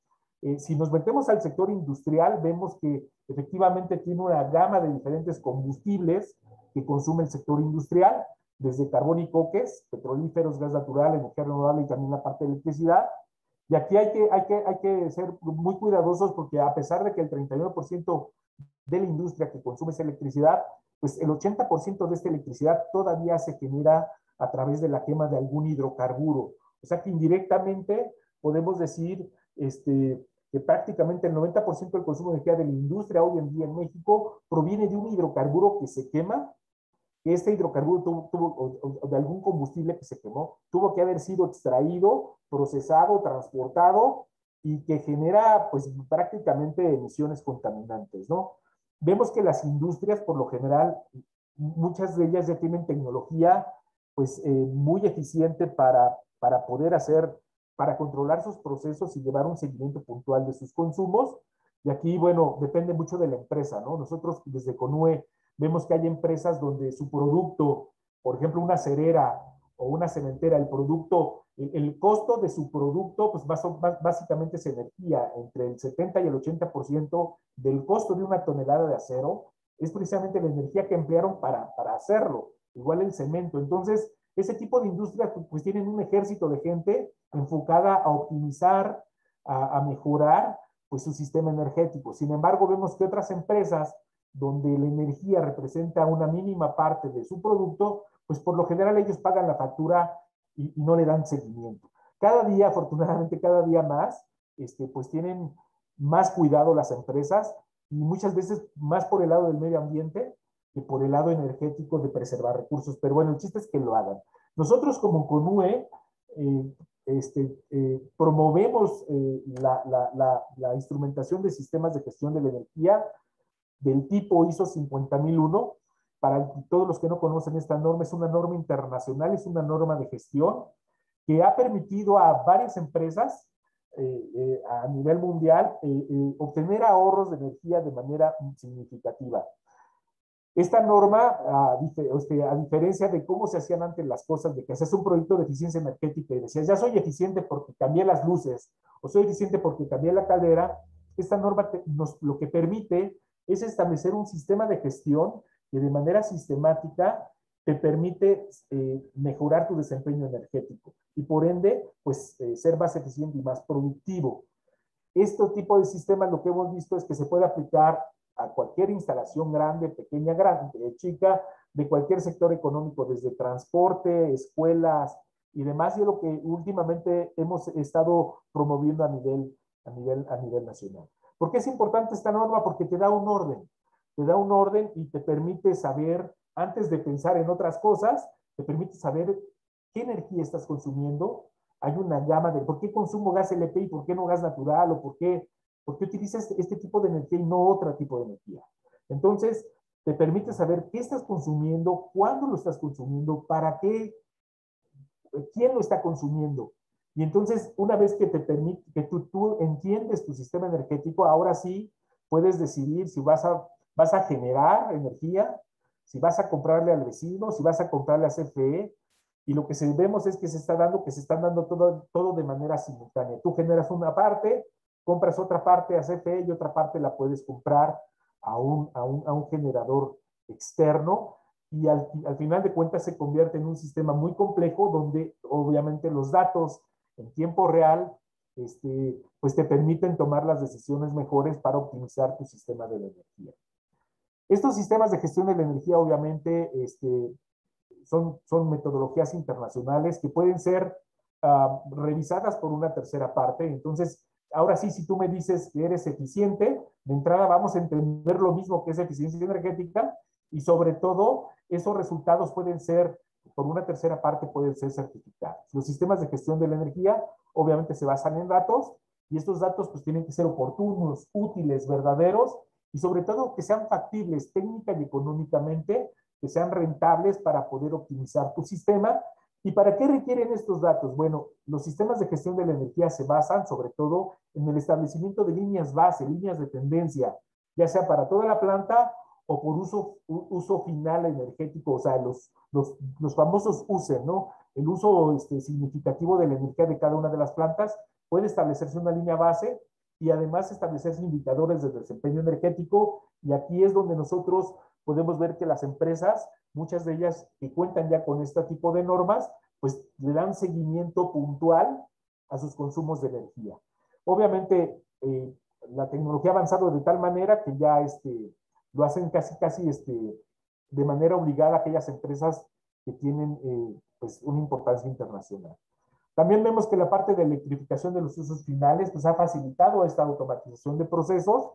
Si nos metemos al sector industrial, vemos que efectivamente tiene una gama de diferentes combustibles que consume el sector industrial, desde carbón y coques, petrolíferos, gas natural, energía renovable y también la parte de electricidad. Y aquí hay que ser muy cuidadosos porque a pesar de que el 39% de la industria que consume esa electricidad, pues el 80% de esta electricidad todavía se genera a través de la quema de algún hidrocarburo. O sea que indirectamente podemos decir que prácticamente el 90% del consumo de energía de la industria hoy en día en México proviene de un hidrocarburo que se quema. Este hidrocarburo o de algún combustible que se quemó, tuvo que haber sido extraído, procesado, transportado y que genera pues prácticamente emisiones contaminantes, ¿no? Vemos que las industrias por lo general, muchas de ellas ya tienen tecnología pues muy eficiente para poder para controlar sus procesos y llevar un seguimiento puntual de sus consumos. Y aquí, bueno, depende mucho de la empresa, ¿no? Nosotros desde CONUE vemos que hay empresas donde su producto, por ejemplo, una cerera o una cementera, el costo de su producto, pues básicamente es energía, entre el 70 y el 80% del costo de una tonelada de acero es precisamente la energía que emplearon para hacerlo, igual el cemento. Entonces, ese tipo de industrias pues tienen un ejército de gente enfocada a optimizar, a mejorar pues su sistema energético. Sin embargo, vemos que otras empresas donde la energía representa una mínima parte de su producto, pues por lo general ellos pagan la factura y no le dan seguimiento. Cada día, afortunadamente, cada día más, pues tienen más cuidado las empresas y muchas veces más por el lado del medio ambiente que por el lado energético de preservar recursos. Pero bueno, el chiste es que lo hagan. Nosotros como CONUE promovemos la instrumentación de sistemas de gestión de la energía del tipo ISO 50001. Para todos los que no conocen esta norma, es una norma internacional, es una norma de gestión que ha permitido a varias empresas a nivel mundial obtener ahorros de energía de manera significativa. Esta norma, a diferencia de cómo se hacían antes las cosas, de que haces un proyecto de eficiencia energética y decías, ya soy eficiente porque cambié las luces, o soy eficiente porque cambié la caldera, esta norma lo que permite es establecer un sistema de gestión que de manera sistemática te permite mejorar tu desempeño energético y por ende, pues ser más eficiente y más productivo. Este tipo de sistemas lo que hemos visto es que se puede aplicar a cualquier instalación grande, pequeña, grande, chica, de cualquier sector económico, desde transporte, escuelas y demás, y es lo que últimamente hemos estado promoviendo a nivel nacional. ¿Por qué es importante esta norma? Porque te da un orden y te permite saber, antes de pensar en otras cosas, te permite saber qué energía estás consumiendo. Hay una gama de por qué consumo gas LP y por qué no gas natural, o por qué utilizas este tipo de energía y no otro tipo de energía. Entonces, te permite saber qué estás consumiendo, cuándo lo estás consumiendo, para qué, quién lo está consumiendo. Y entonces, una vez que te permite, que tú entiendes tu sistema energético, ahora sí puedes decidir si vas a generar energía, si vas a comprarle al vecino, si vas a comprarle a CFE. Y lo que vemos es que se están dando todo de manera simultánea. Tú generas una parte, compras otra parte a CFE y otra parte la puedes comprar a un generador externo, y al final de cuentas se convierte en un sistema muy complejo donde obviamente los datos en tiempo real pues te permiten tomar las decisiones mejores para optimizar tu sistema de la energía. Estos sistemas de gestión de la energía obviamente son metodologías internacionales que pueden ser revisadas por una tercera parte. Entonces, ahora sí, si tú me dices que eres eficiente, de entrada vamos a entender lo mismo que es eficiencia energética, y sobre todo, esos resultados pueden ser, por una tercera parte, pueden ser certificados. Los sistemas de gestión de la energía, obviamente, se basan en datos, y estos datos pues tienen que ser oportunos, útiles, verdaderos, y sobre todo que sean factibles técnica y económicamente, que sean rentables para poder optimizar tu sistema. ¿Y para qué requieren estos datos? Bueno, los sistemas de gestión de la energía se basan sobre todo en el establecimiento de líneas base, líneas de tendencia, ya sea para toda la planta o por uso final energético, o sea, los famosos USE, ¿no? El uso significativo de la energía de cada una de las plantas. Puede establecerse una línea base y además establecerse indicadores de desempeño energético, y aquí es donde nosotros podemos ver que las empresas, muchas de ellas que cuentan ya con este tipo de normas, pues le dan seguimiento puntual a sus consumos de energía. Obviamente, la tecnología ha avanzado de tal manera que ya lo hacen casi de manera obligada a aquellas empresas que tienen pues una importancia internacional. También vemos que la parte de electrificación de los usos finales pues ha facilitado esta automatización de procesos,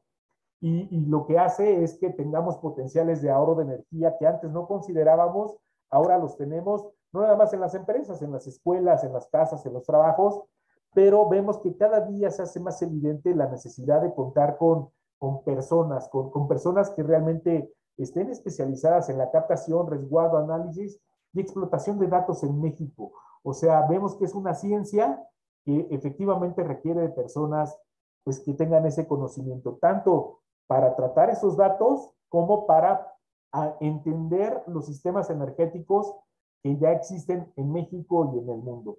y lo que hace es que tengamos potenciales de ahorro de energía que antes no considerábamos, ahora los tenemos, no nada más en las empresas, en las escuelas, en las casas, en los trabajos, pero vemos que cada día se hace más evidente la necesidad de contar con personas que realmente estén especializadas en la captación, resguardo, análisis y explotación de datos en México. O sea, vemos que es una ciencia que efectivamente requiere de personas pues que tengan ese conocimiento, tanto para tratar esos datos como para entender los sistemas energéticos que ya existen en México y en el mundo.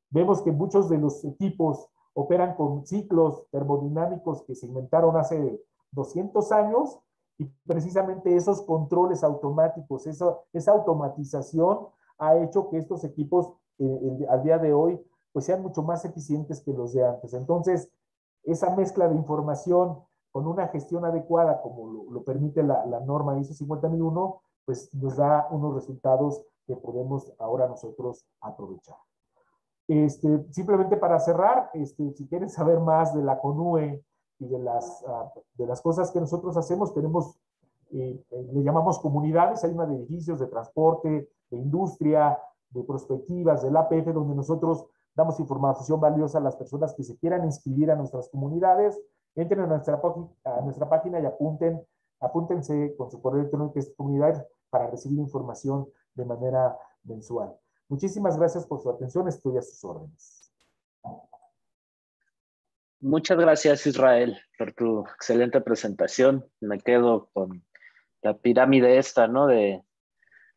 Vemos que muchos de los equipos operan con ciclos termodinámicos que se inventaron hace 200 años, y precisamente esos controles automáticos, esa automatización ha hecho que estos equipos al día de hoy pues sean mucho más eficientes que los de antes. Entonces, esa mezcla de información con una gestión adecuada, como lo permite la norma ISO 50001, pues nos da unos resultados que podemos ahora nosotros aprovechar. Simplemente para cerrar, si quieren saber más de la CONUE y de las cosas que nosotros hacemos, tenemos, le llamamos comunidades. Hay una de edificios, de transporte, de industria, de prospectivas, del APF, donde nosotros damos información valiosa a las personas que se quieran inscribir a nuestras comunidades. Entren a nuestra página y apúntense con su correo electrónico que es comunidad para recibir información de manera mensual. Muchísimas gracias por su atención. Estoy a sus órdenes. Muchas gracias, Israel, por tu excelente presentación. Me quedo con la pirámide esta, ¿no? De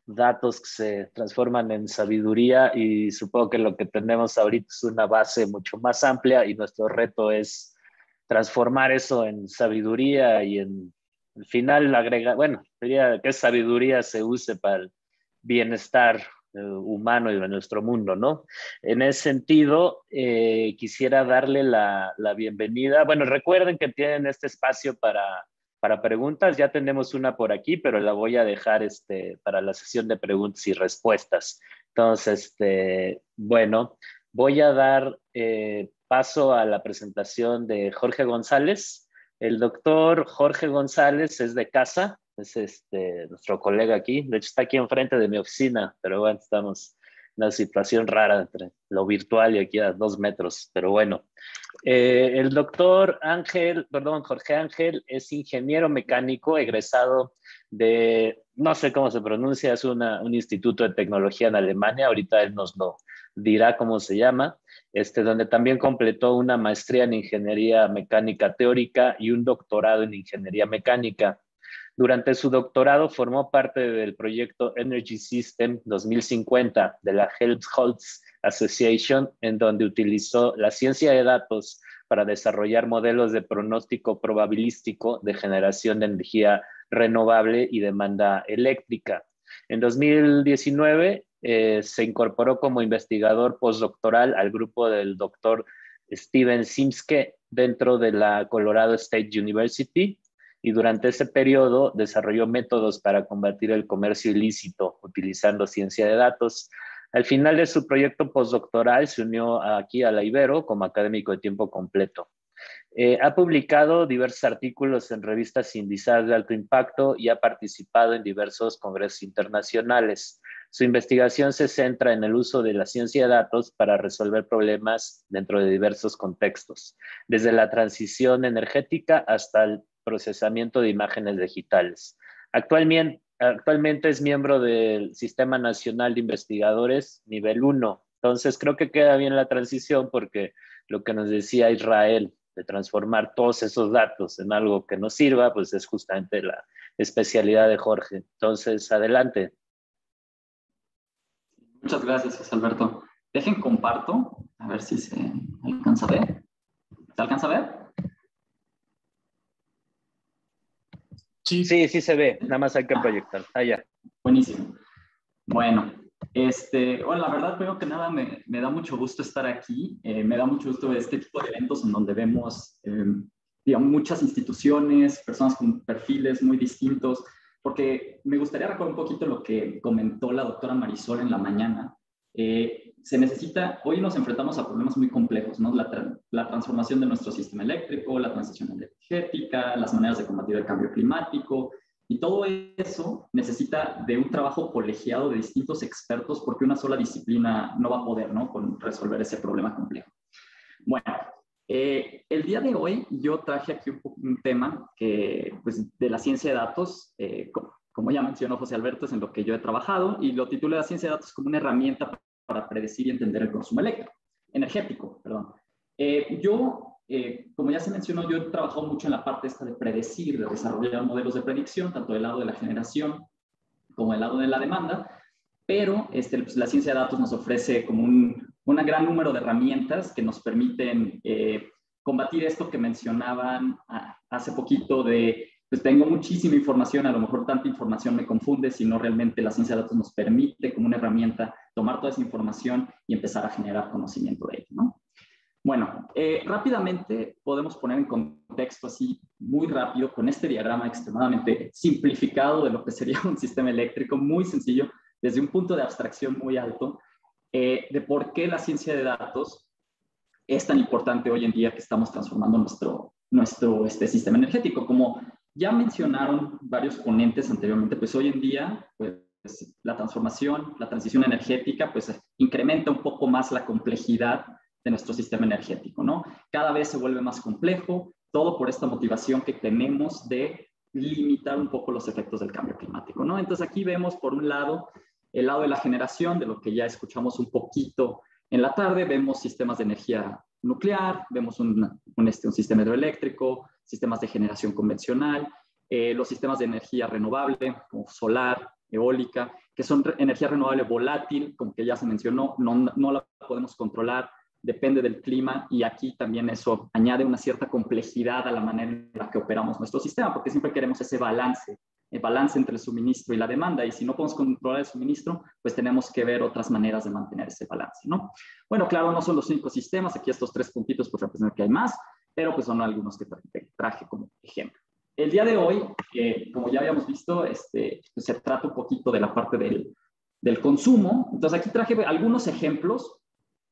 datos que se transforman en sabiduría, y supongo que lo que tenemos ahorita es una base mucho más amplia, y nuestro reto es transformar eso en sabiduría, y al final agregar, bueno, diría que sabiduría se use para el bienestar humano y de nuestro mundo, ¿no? En ese sentido, quisiera darle la bienvenida. Bueno, recuerden que tienen este espacio para para preguntas. Ya tenemos una por aquí, pero la voy a dejar para la sesión de preguntas y respuestas. Entonces, bueno, voy a dar paso a la presentación de Jorge González. El doctor Jorge González es de casa, es nuestro colega aquí. De hecho, está aquí enfrente de mi oficina, pero bueno, estamos en una situación rara entre lo virtual y aquí a 2 metros, pero bueno. El doctor Jorge Ángel es ingeniero mecánico egresado de, no sé cómo se pronuncia, es un instituto de tecnología en Alemania, ahorita él nos lo dirá cómo se llama, donde también completó una maestría en ingeniería mecánica teórica y un doctorado en ingeniería mecánica. Durante su doctorado formó parte del proyecto Energy System 2050 de la Helmholtz Association, en donde utilizó la ciencia de datos para desarrollar modelos de pronóstico probabilístico de generación de energía renovable y demanda eléctrica. En 2019 se incorporó como investigador postdoctoral al grupo del doctor Steven Simske dentro de la Colorado State University, y durante ese periodo desarrolló métodos para combatir el comercio ilícito utilizando ciencia de datos. Al final de su proyecto postdoctoral se unió aquí a la Ibero como académico de tiempo completo. Ha publicado diversos artículos en revistas indizadas de alto impacto y ha participado en diversos congresos internacionales. Su investigación se centra en el uso de la ciencia de datos para resolver problemas dentro de diversos contextos, desde la transición energética hasta el procesamiento de imágenes digitales. Actualmente es miembro del Sistema Nacional de Investigadores nivel 1. Entonces creo que queda bien la transición porque lo que nos decía Israel de transformar todos esos datos en algo que nos sirva, pues es justamente la especialidad de Jorge. Entonces, adelante. Muchas gracias, José Alberto. Dejen comparto, a ver si se alcanza a ver. ¿Se alcanza a ver? Sí, sí se ve, nada más hay que proyectar. Allá. Buenísimo. Bueno, la verdad, primero que nada, me da mucho gusto estar aquí. Me da mucho gusto ver este tipo de eventos en donde vemos, digamos, muchas instituciones, personas con perfiles muy distintos, porque me gustaría recordar un poquito lo que comentó la doctora Marisol en la mañana. Se necesita, hoy nos enfrentamos a problemas muy complejos, ¿no? La transformación de nuestro sistema eléctrico, la transición energética, las maneras de combatir el cambio climático, y todo eso necesita de un trabajo colegiado de distintos expertos porque una sola disciplina no va a poder, ¿no?, con resolver ese problema complejo. Bueno, el día de hoy yo traje aquí un tema que, pues, de la ciencia de datos, como ya mencionó José Alberto, es en lo que yo he trabajado, y lo titulé La ciencia de datos como una herramienta para predecir y entender el consumo energético. Como ya se mencionó, yo he trabajado mucho en la parte esta de predecir, de desarrollar modelos de predicción, tanto del lado de la generación como del lado de la demanda, pero pues, la ciencia de datos nos ofrece como un gran número de herramientas que nos permiten combatir esto que mencionaban hace poquito de, pues tengo muchísima información, a lo mejor tanta información me confunde, sino realmente la ciencia de datos nos permite como una herramienta tomar toda esa información y empezar a generar conocimiento de ella, ¿no? Bueno, rápidamente podemos poner en contexto así muy rápido con este diagrama extremadamente simplificado de lo que sería un sistema eléctrico, muy sencillo, desde un punto de abstracción muy alto, de por qué la ciencia de datos es tan importante hoy en día que estamos transformando nuestro sistema energético. Como ya mencionaron varios ponentes anteriormente, pues hoy en día pues, la transición energética, pues incrementa un poco más la complejidad de nuestro sistema energético, ¿no? Cada vez se vuelve más complejo, todo por esta motivación que tenemos de limitar un poco los efectos del cambio climático, ¿no? Entonces aquí vemos por un lado el lado de la generación, de lo que ya escuchamos un poquito en la tarde, vemos sistemas de energía nuclear, vemos un sistema hidroeléctrico, sistemas de generación convencional, los sistemas de energía renovable, como solar, eólica, que son energía renovable volátil, como que ya se mencionó, no la podemos controlar, depende del clima, y aquí también eso añade una cierta complejidad a la manera en la que operamos nuestro sistema, porque siempre queremos ese balance, el balance entre el suministro y la demanda, y si no podemos controlar el suministro, pues tenemos que ver otras maneras de mantener ese balance, ¿no? Bueno, claro, no son los únicos sistemas, aquí estos 3 puntitos pues representan que hay más, pero pues son algunos que traje como ejemplo. el día de hoy, como ya habíamos visto, se trata un poquito de la parte del consumo. Entonces aquí traje algunos ejemplos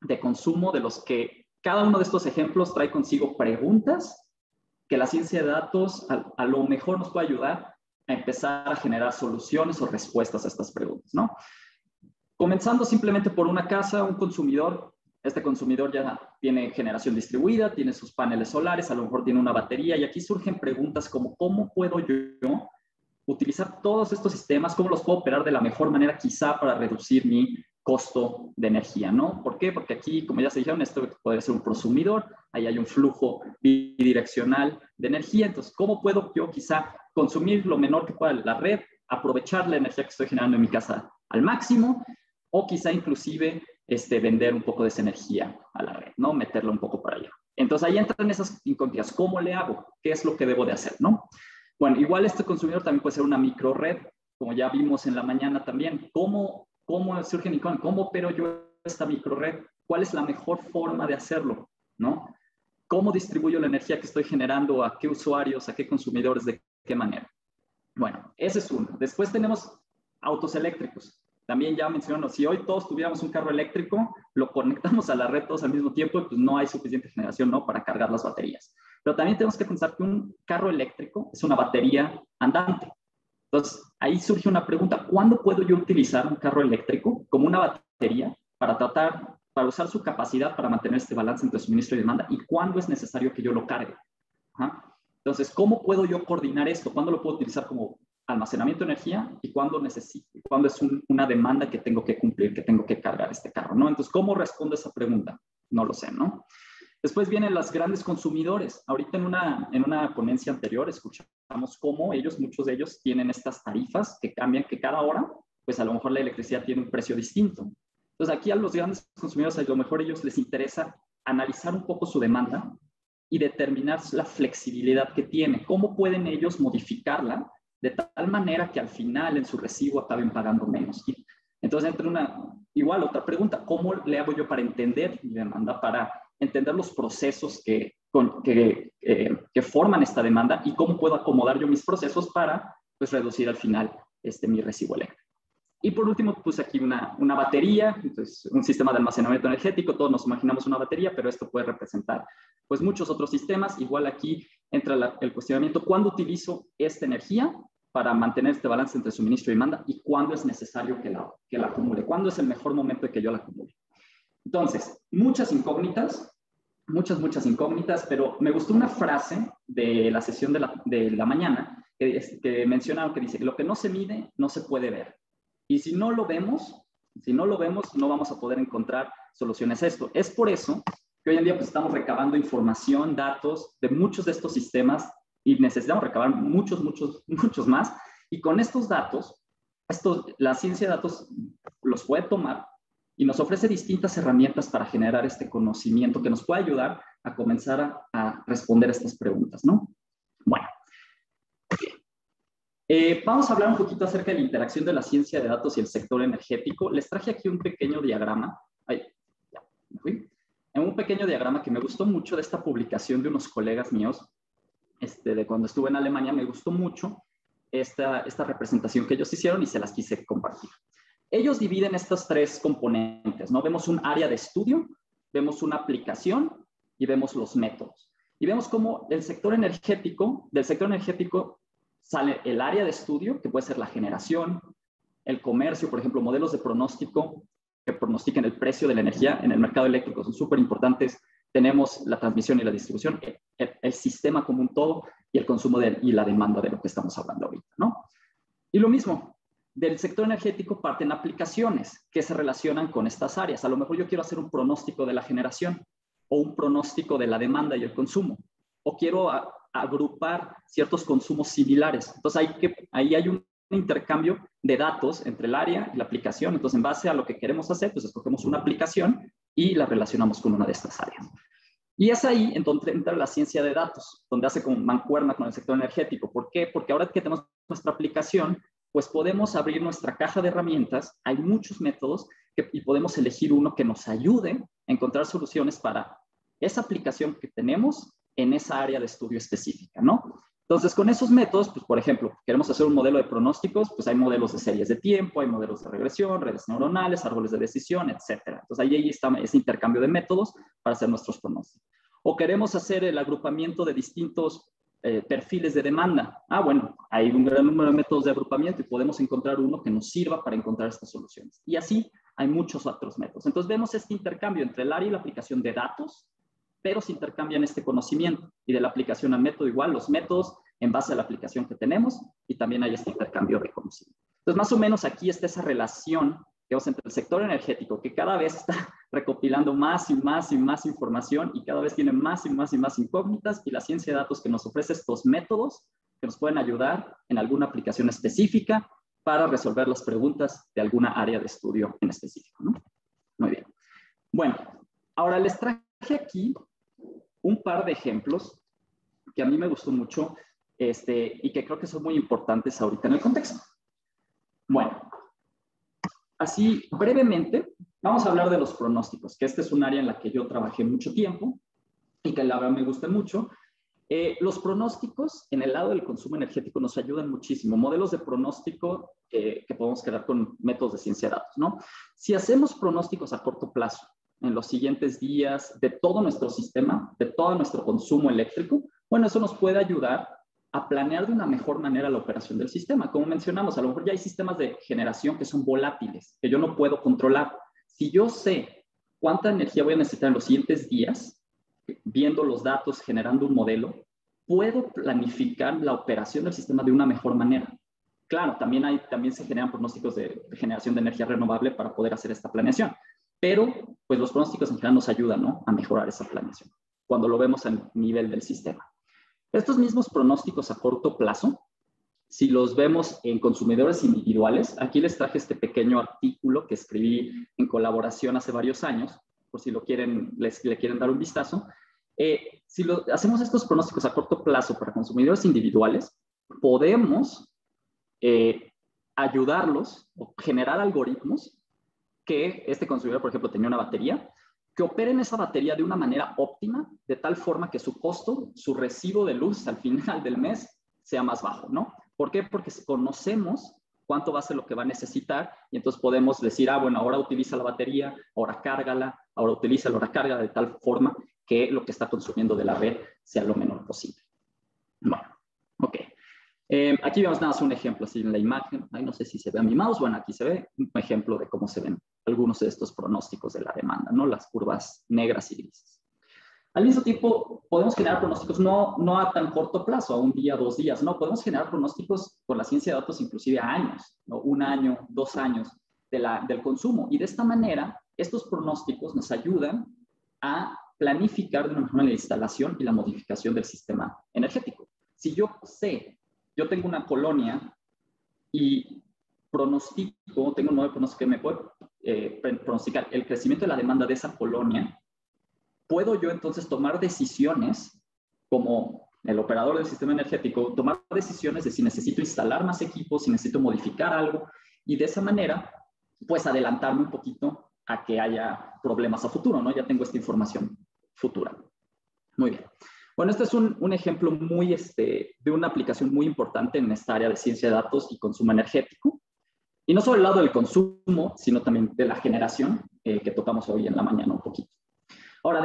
de consumo de los que cada uno de estos ejemplos trae consigo preguntas que la ciencia de datos a lo mejor nos puede ayudar a empezar a generar soluciones o respuestas a estas preguntas, ¿no? Comenzando simplemente por una casa, un consumidor. Este consumidor ya tiene generación distribuida, tiene sus paneles solares, a lo mejor tiene una batería, y aquí surgen preguntas como ¿cómo puedo yo utilizar todos estos sistemas? ¿Cómo los puedo operar de la mejor manera quizá para reducir mi costo de energía, ¿no? ¿Por qué? Porque aquí, como ya se dijeron, esto puede ser un prosumidor, ahí hay un flujo bidireccional de energía, entonces ¿cómo puedo yo quizá consumir lo menor que pueda la red, aprovechar la energía que estoy generando en mi casa al máximo, o quizá inclusive vender un poco de esa energía a la red, ¿no? Meterla un poco para allá. Entonces ahí entran esas incógnitas. ¿Cómo le hago? ¿Qué es lo que debo de hacer, no? Bueno, igual este consumidor también puede ser una micro red, como ya vimos en la mañana también. ¿Cómo surgen incógnitas? ¿Cómo opero yo esta micro red? ¿Cuál es la mejor forma de hacerlo, no? ¿Cómo distribuyo la energía que estoy generando? ¿A qué usuarios? ¿A qué consumidores? ¿De qué manera? Bueno, ese es uno. Después tenemos autos eléctricos. También ya mencionaron, si hoy todos tuviéramos un carro eléctrico, lo conectamos a la red todos al mismo tiempo, pues no hay suficiente generación, ¿no?, para cargar las baterías. Pero también tenemos que pensar que un carro eléctrico es una batería andante. Entonces, ahí surge una pregunta: ¿cuándo puedo yo utilizar un carro eléctrico como una batería para usar su capacidad para mantener este balance entre suministro y demanda? ¿Y cuándo es necesario que yo lo cargue? ¿Ah? Entonces, ¿cómo puedo yo coordinar esto? ¿Cuándo lo puedo utilizar como almacenamiento de energía y cuándo es una demanda que tengo que cumplir, que tengo que cargar este carro, ¿no? Entonces, ¿cómo respondo a esa pregunta? No lo sé, ¿no? Después vienen los grandes consumidores. Ahorita en una ponencia anterior escuchamos cómo muchos de ellos tienen estas tarifas que cambian, que cada hora, pues a lo mejor la electricidad tiene un precio distinto. Entonces, aquí a los grandes consumidores, a lo mejor a ellos les interesa analizar un poco su demanda y determinar la flexibilidad que tiene. ¿Cómo pueden ellos modificarla de tal manera que al final en su recibo acaben pagando menos? Entonces entra igual otra pregunta: ¿cómo le hago yo para entender mi demanda, para entender los procesos que forman esta demanda, y cómo puedo acomodar yo mis procesos para, pues, reducir al final mi recibo eléctrico? Y por último, puse aquí una batería, entonces un sistema de almacenamiento energético. Todos nos imaginamos una batería, pero esto puede representar pues muchos otros sistemas. Igual aquí entra el cuestionamiento: ¿cuándo utilizo esta energía para mantener este balance entre suministro y demanda? ¿Y cuándo es necesario que la acumule? ¿Cuándo es el mejor momento de que yo la acumule? Entonces, muchas incógnitas, muchas incógnitas, pero me gustó una frase de la sesión de la mañana que mencionaron, que dice: lo que no se mide no se puede ver. Y si no lo vemos, no vamos a poder encontrar soluciones a esto. Es por eso que hoy en día pues estamos recabando información, datos de muchos de estos sistemas, y necesitamos recabar muchos más. Y con estos datos, la ciencia de datos los puede tomar y nos ofrece distintas herramientas para generar este conocimiento que nos puede ayudar a comenzar a responder a estas preguntas, ¿no? Bueno. Vamos a hablar un poquito acerca de la interacción de la ciencia de datos y el sector energético. Les traje aquí un pequeño diagrama. Un pequeño diagrama que me gustó mucho, de esta publicación de unos colegas míos, de cuando estuve en Alemania. Me gustó mucho esta representación que ellos hicieron y se las quise compartir. Ellos dividen estos tres componentes, ¿no? Vemos un área de estudio, vemos una aplicación y vemos los métodos. Y vemos cómo del sector energético sale el área de estudio, que puede ser la generación, el comercio, por ejemplo, modelos de pronóstico que pronostican el precio de la energía en el mercado eléctrico, son súper importantes. Tenemos la transmisión y la distribución, el sistema como un todo, y el consumo y la demanda, de lo que estamos hablando ahorita, ¿no? Y lo mismo, del sector energético parten aplicaciones que se relacionan con estas áreas. A lo mejor yo quiero hacer un pronóstico de la generación, o un pronóstico de la demanda y el consumo, o quiero agrupar ciertos consumos similares. Entonces ahí hay un intercambio de datos entre el área y la aplicación. Entonces, en base a lo que queremos hacer, pues escogemos una aplicación y la relacionamos con una de estas áreas. Y es ahí en donde entra la ciencia de datos, donde hace como mancuerna con el sector energético. ¿Por qué? Porque ahora que tenemos nuestra aplicación, pues podemos abrir nuestra caja de herramientas. Hay muchos métodos y podemos elegir uno que nos ayude a encontrar soluciones para esa aplicación que tenemos en esa área de estudio específica, ¿no? Entonces, con esos métodos, pues, por ejemplo, queremos hacer un modelo de pronósticos, pues hay modelos de series de tiempo, hay modelos de regresión, redes neuronales, árboles de decisión, etcétera. Entonces, ahí está ese intercambio de métodos para hacer nuestros pronósticos. O queremos hacer el agrupamiento de distintos perfiles de demanda. Bueno, hay un gran número de métodos de agrupamiento y podemos encontrar uno que nos sirva para encontrar estas soluciones. Y así hay muchos otros métodos. Entonces, vemos este intercambio entre el área y la aplicación de datos, pero se intercambian este conocimiento, y de la aplicación al método igual, los métodos en base a la aplicación que tenemos, y también hay este intercambio de conocimiento. Entonces, más o menos aquí está esa relación que vemos entre el sector energético, que cada vez está recopilando más y más y más información, y cada vez tiene más y más y más incógnitas, y la ciencia de datos que nos ofrece estos métodos que nos pueden ayudar en alguna aplicación específica para resolver las preguntas de alguna área de estudio en específico, ¿no? Muy bien. Bueno, ahora les traje aquí un par de ejemplos que a mí me gustó mucho y que creo que son muy importantes ahorita en el contexto. Bueno, así brevemente, vamos a hablar de los pronósticos, que este es un área en la que yo trabajé mucho tiempo y que la verdad me gusta mucho. Los pronósticos en el lado del consumo energético nos ayudan muchísimo. Modelos de pronóstico que podemos crear con métodos de ciencia de datos, ¿no? Si hacemos pronósticos a corto plazo, en los siguientes días, de todo nuestro sistema, de todo nuestro consumo eléctrico, bueno, eso nos puede ayudar a planear de una mejor manera la operación del sistema. Como mencionamos, a lo mejor ya hay sistemas de generación que son volátiles, que yo no puedo controlar. Si yo sé cuánta energía voy a necesitar en los siguientes días, viendo los datos, generando un modelo, puedo planificar la operación del sistema de una mejor manera. Claro, también se generan pronósticos de generación de energía renovable para poder hacer esta planeación. Pero, pues los pronósticos en general nos ayudan, ¿no?, a mejorar esa planeación cuando lo vemos a nivel del sistema. Estos mismos pronósticos a corto plazo, si los vemos en consumidores individuales, aquí les traje este pequeño artículo que escribí en colaboración hace varios años, por si le quieren dar un vistazo. Si hacemos estos pronósticos a corto plazo para consumidores individuales, podemos ayudarlos o generar algoritmos que este consumidor, por ejemplo, tenía una batería, que operen esa batería de una manera óptima, de tal forma que su costo, su recibo de luz al final del mes sea más bajo, ¿no? ¿Por qué? Porque conocemos cuánto va a ser lo que va a necesitar, y entonces podemos decir, bueno, ahora utiliza la batería, ahora cárgala, ahora utilízala, ahora cárgala, de tal forma que lo que está consumiendo de la red sea lo menor posible. Bueno, ok. Aquí vemos nada más un ejemplo así en la imagen. Ay, no sé si se ve a mi mouse. Bueno, aquí se ve un ejemplo de cómo se ven algunos de estos pronósticos de la demanda, ¿no? Las curvas negras y grises. Al mismo tiempo, podemos generar pronósticos no a tan corto plazo, a un día, 2 días, no. Podemos generar pronósticos con la ciencia de datos inclusive a años, ¿no? 1 año, 2 años del consumo. Y de esta manera, estos pronósticos nos ayudan a planificar de una mejor manera la instalación y la modificación del sistema energético. Si yo tengo una colonia y pronostico, tengo un modelo de pronóstico que me puede pronosticar el crecimiento de la demanda de esa colonia, puedo yo entonces tomar decisiones como el operador del sistema energético, tomar decisiones de si necesito instalar más equipos, si necesito modificar algo, y de esa manera, pues adelantarme un poquito a que haya problemas a futuro, ¿no? Ya tengo esta información futura. Muy bien. Bueno, este es un ejemplo muy de una aplicación muy importante en esta área de ciencia de datos y consumo energético. Y no solo el lado del consumo, sino también de la generación, que tocamos hoy en la mañana un poquito. Ahora,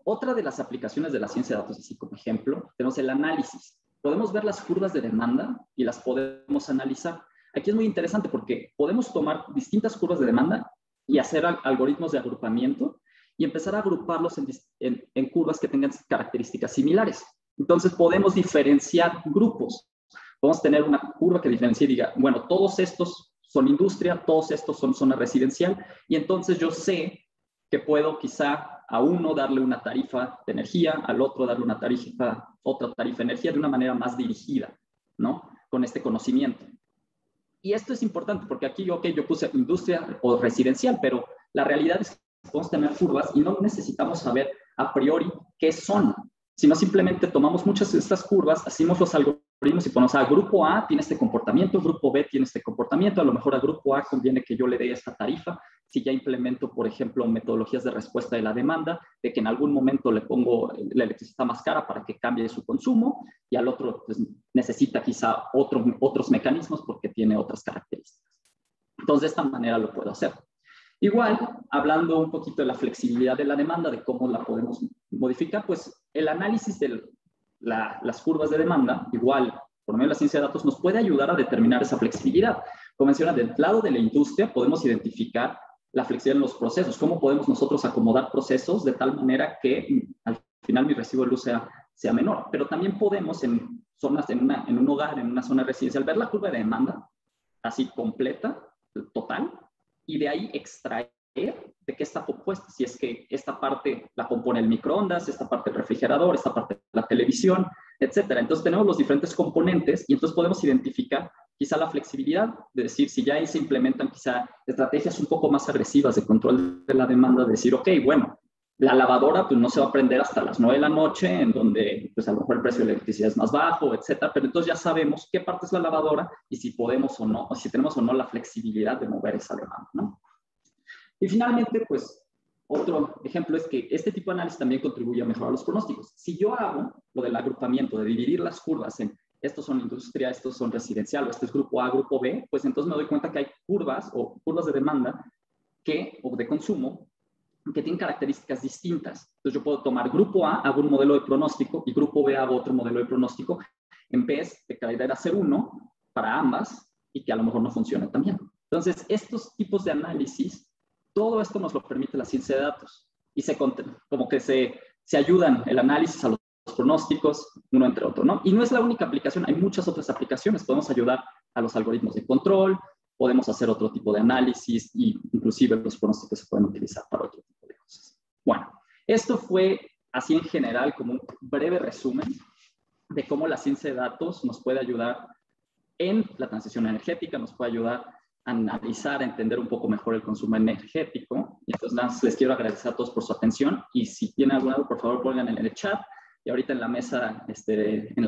otra de las aplicaciones de la ciencia de datos, así como ejemplo, tenemos el análisis. Podemos ver las curvas de demanda y las podemos analizar. Aquí es muy interesante porque podemos tomar distintas curvas de demanda y hacer algoritmos de agrupamiento y empezar a agruparlos en curvas que tengan características similares. Entonces podemos diferenciar grupos. Podemos tener una curva que diferencie y diga, bueno, todos estos son industria, todos estos son zona residencial, y entonces yo sé que puedo quizá a uno darle una tarifa de energía, al otro darle otra tarifa de energía de una manera más dirigida, ¿no? Con este conocimiento. Y esto es importante porque aquí, yo puse industria o residencial, pero la realidad es que podemos tener curvas y no necesitamos saber a priori qué son, sino simplemente tomamos muchas de estas curvas, hacemos los algoritmos y ponemos grupo A tiene este comportamiento, grupo B tiene este comportamiento, a lo mejor a grupo A conviene que yo le dé esta tarifa si ya implemento, por ejemplo, metodologías de respuesta de la demanda, de que en algún momento le pongo la electricidad más cara para que cambie su consumo y al otro pues, necesita quizá otros mecanismos porque tiene otras características. Entonces, de esta manera lo puedo hacer. Igual, hablando un poquito de la flexibilidad de la demanda, de cómo la podemos modificar, pues el análisis de las curvas de demanda, igual, por medio de la ciencia de datos, nos puede ayudar a determinar esa flexibilidad. Como menciona, del lado de la industria podemos identificar la flexibilidad en los procesos, cómo podemos nosotros acomodar procesos de tal manera que al final mi recibo de luz sea menor. Pero también podemos en zonas, en un hogar, en una zona residencial, ver la curva de demanda así completa, total, y de ahí extraer de qué está compuesta. Si es que esta parte la compone el microondas, esta parte el refrigerador, esta parte la televisión, etcétera. Entonces tenemos los diferentes componentes y entonces podemos identificar quizá la flexibilidad de decir, si ya ahí se implementan quizá estrategias un poco más agresivas de control de la demanda, de decir, ok, bueno, la lavadora pues no se va a prender hasta las 9 de la noche, en donde pues a lo mejor el precio de la electricidad es más bajo, etcétera, pero entonces ya sabemos qué parte es la lavadora y si podemos o no, o si tenemos o no la flexibilidad de mover esa demanda, ¿no? Y finalmente, pues, otro ejemplo es que este tipo de análisis también contribuye a mejorar los pronósticos. Si yo hago lo del agrupamiento, de dividir las curvas en estos son industria, estos son residencial, o este es grupo A, grupo B, pues entonces me doy cuenta que hay curvas o curvas de demanda o de consumo que tienen características distintas. Entonces yo puedo tomar grupo A, hago un modelo de pronóstico, y grupo B hago otro modelo de pronóstico, en vez de que la idea era hacer uno para ambas y que a lo mejor no funcione también. Entonces, estos tipos de análisis, todo esto nos lo permite la ciencia de datos y como que se ayudan el análisis a los pronósticos, uno entre otro, ¿no? Y no es la única aplicación, hay muchas otras aplicaciones. Podemos ayudar a los algoritmos de control, podemos hacer otro tipo de análisis y inclusive los pronósticos se pueden utilizar para otro tipo de cosas. Bueno, esto fue así en general como un breve resumen de cómo la ciencia de datos nos puede ayudar en la transición energética, nos puede ayudar a analizar, a entender un poco mejor el consumo energético. Y entonces les quiero agradecer a todos por su atención y si tienen alguna duda, por favor pongan en el chat y ahorita en la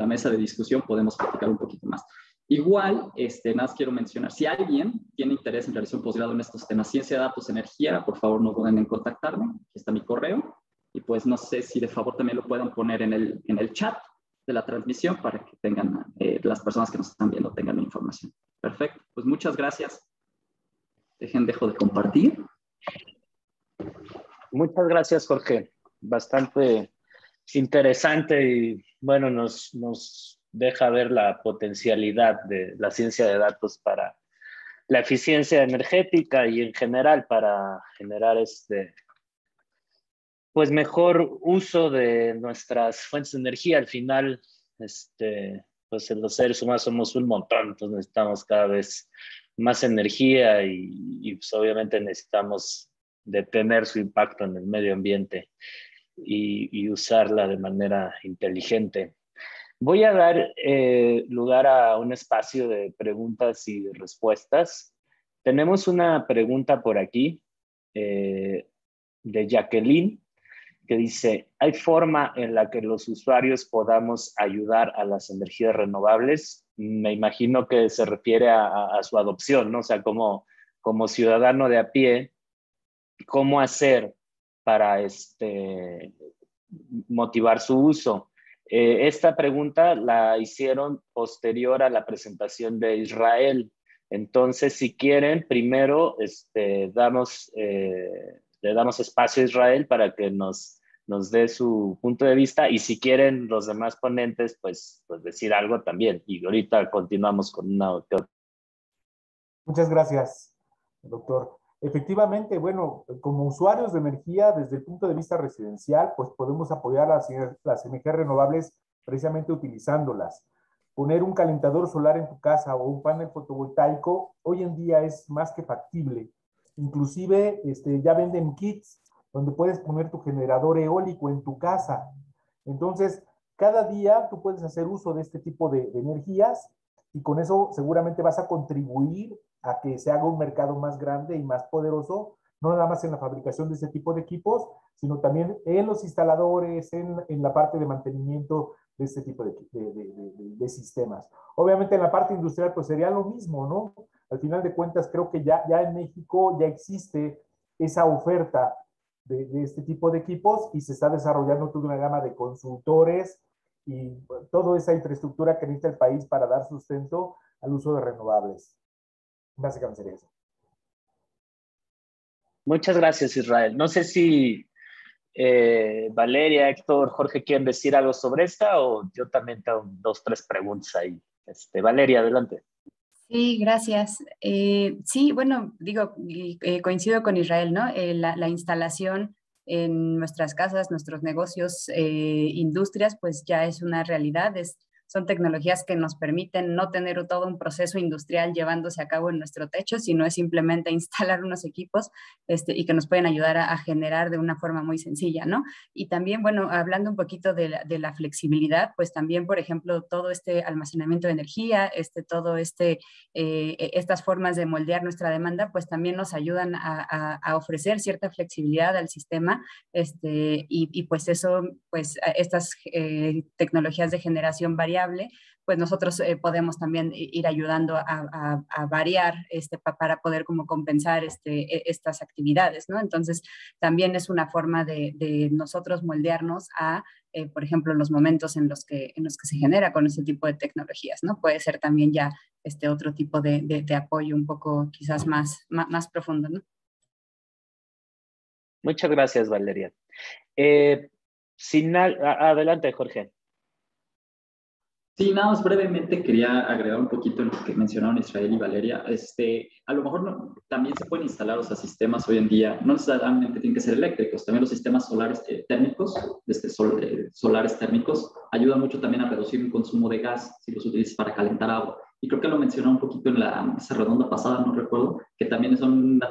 mesa de discusión podemos platicar un poquito más. Igual, nada más quiero mencionar, si alguien tiene interés en realizar un posgrado en estos temas, ciencia de datos, energía, por favor no duden en contactarme, aquí está mi correo, y pues no sé si de favor también lo puedan poner en el chat de la transmisión para que tengan, las personas que nos están viendo tengan la información. Perfecto, pues muchas gracias. Dejo de compartir. Muchas gracias, Jorge. Bastante interesante y bueno, nos deja ver la potencialidad de la ciencia de datos para la eficiencia energética y en general para generar pues mejor uso de nuestras fuentes de energía. Al final, pues los seres humanos somos un montón, entonces necesitamos cada vez más energía y pues obviamente necesitamos detener su impacto en el medio ambiente y usarla de manera inteligente. Voy a dar lugar a un espacio de preguntas y respuestas. Tenemos una pregunta por aquí de Jacqueline que dice, ¿hay forma en la que los usuarios podamos ayudar a las energías renovables? Me imagino que se refiere a su adopción, ¿no? O sea, como ciudadano de a pie, ¿cómo hacer para motivar su uso? Esta pregunta la hicieron posterior a la presentación de Israel. Entonces, si quieren, primero le damos espacio a Israel para que nos dé su punto de vista y si quieren los demás ponentes, pues decir algo también. Y ahorita continuamos con una otra. Muchas gracias, doctor. Efectivamente, bueno, como usuarios de energía desde el punto de vista residencial, pues podemos apoyar las energías renovables precisamente utilizándolas. Poner un calentador solar en tu casa o un panel fotovoltaico hoy en día es más que factible. Inclusive ya venden kits donde puedes poner tu generador eólico en tu casa. Entonces, cada día tú puedes hacer uso de este tipo de energías y con eso seguramente vas a contribuir a que se haga un mercado más grande y más poderoso, no nada más en la fabricación de ese tipo de equipos, sino también en los instaladores, en la parte de mantenimiento de este tipo de sistemas. Obviamente en la parte industrial pues sería lo mismo, ¿no? Al final de cuentas creo que ya en México ya existe esa oferta de este tipo de equipos y se está desarrollando toda una gama de consultores y toda esa infraestructura que necesita el país para dar sustento al uso de renovables. Básicamente sería eso. Muchas gracias, Israel. No sé si Valeria, Héctor, Jorge quieren decir algo sobre esta o yo también tengo 2, 3 preguntas ahí. Valeria, adelante. Sí, gracias. Sí, bueno, digo, coincido con Israel, ¿no? La instalación en nuestras casas, nuestros negocios, industrias, pues ya es una realidad. Son tecnologías que nos permiten no tener todo un proceso industrial llevándose a cabo en nuestro techo, sino es simplemente instalar unos equipos y que nos pueden ayudar a generar de una forma muy sencilla, ¿no? Y también, bueno, hablando un poquito de la flexibilidad, pues también, por ejemplo, todo este almacenamiento de energía, estas formas de moldear nuestra demanda, pues también nos ayudan a ofrecer cierta flexibilidad al sistema, y pues eso, pues estas tecnologías de generación variable, pues nosotros podemos también ir ayudando a variar para poder como compensar estas actividades, ¿no? Entonces, también es una forma de nosotros moldearnos por ejemplo, los momentos en los que se genera con este tipo de tecnologías, ¿no? Puede ser también ya otro tipo de apoyo un poco quizás más profundo, ¿no? Muchas gracias, Valeria. Adelante, Jorge. Sí, nada más brevemente quería agregar un poquito en lo que mencionaron Israel y Valeria. A lo mejor también se pueden instalar, o sea, sistemas hoy en día, no necesariamente tienen que ser eléctricos, también los sistemas solares térmicos, solares térmicos, ayudan mucho también a reducir el consumo de gas si los utilizas para calentar agua. Y creo que lo mencionó un poquito en la mesa redonda pasada, no recuerdo, que también son un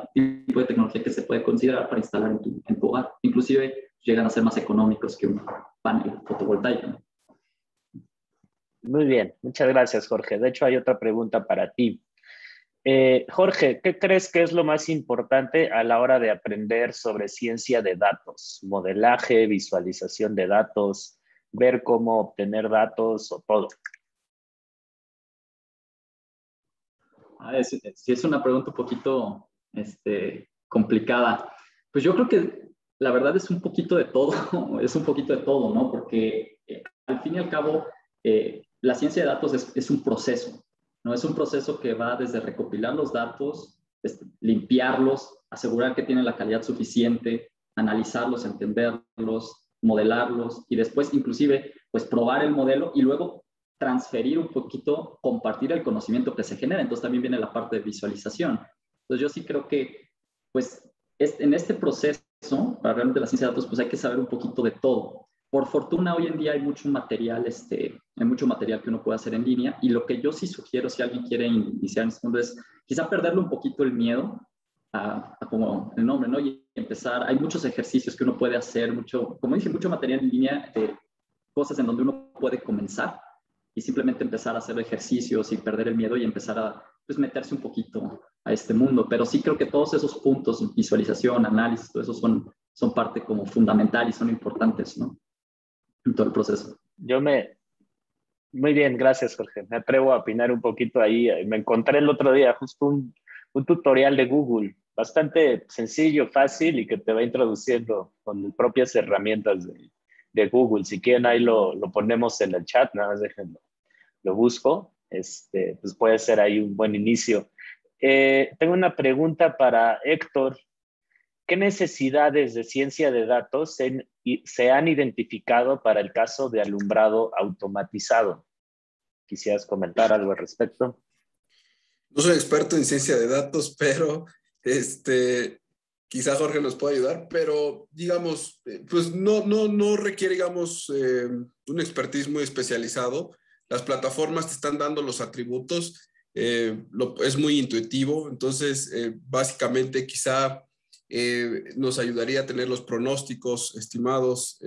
tipo de tecnología que se puede considerar para instalar en tu hogar. Inclusive llegan a ser más económicos que un panel fotovoltaico, ¿no? Muy bien, muchas gracias, Jorge. De hecho, hay otra pregunta para ti. Jorge, ¿qué crees que es lo más importante a la hora de aprender sobre ciencia de datos? Modelaje, visualización de datos, ver cómo obtener datos o todo. Sí, es una pregunta un poquito complicada. Pues yo creo que la verdad es un poquito de todo, es un poquito de todo, ¿no? Porque al fin y al cabo, la ciencia de datos es un proceso, ¿no? Es un proceso que va desde recopilar los datos, limpiarlos, asegurar que tienen la calidad suficiente, analizarlos, entenderlos, modelarlos y después inclusive pues probar el modelo y luego transferir un poquito, compartir el conocimiento que se genera. Entonces también viene la parte de visualización. Entonces yo sí creo que pues en este proceso, para realmente la ciencia de datos, pues hay que saber un poquito de todo. Por fortuna, hoy en día hay mucho material, hay mucho material que uno puede hacer en línea y lo que yo sí sugiero si alguien quiere iniciar en este mundo es quizá perderle un poquito el miedo a como el nombre, ¿no? Y empezar, hay muchos ejercicios que uno puede hacer, como dije, mucho material en línea, cosas en donde uno puede comenzar y simplemente empezar a hacer ejercicios y perder el miedo y empezar a pues, meterse un poquito a este mundo. Pero sí creo que todos esos puntos, visualización, análisis, todo eso son parte como fundamental y son importantes, ¿no? En todo el proceso. Muy bien, gracias, Jorge. Me atrevo a opinar un poquito ahí. Me encontré el otro día justo un tutorial de Google, bastante sencillo, fácil y que te va introduciendo con propias herramientas de Google. Si quieren, ahí lo ponemos en el chat, nada más déjenlo. Lo busco, pues puede ser ahí un buen inicio. Tengo una pregunta para Héctor. ¿Qué necesidades de ciencia de datos se han identificado para el caso de alumbrado automatizado? ¿Quisieras comentar algo al respecto? No soy experto en ciencia de datos, pero quizá Jorge nos pueda ayudar, pero digamos, pues no requiere, digamos, un expertise muy especializado. Las plataformas te están dando los atributos, es muy intuitivo, entonces básicamente quizá nos ayudaría a tener los pronósticos estimados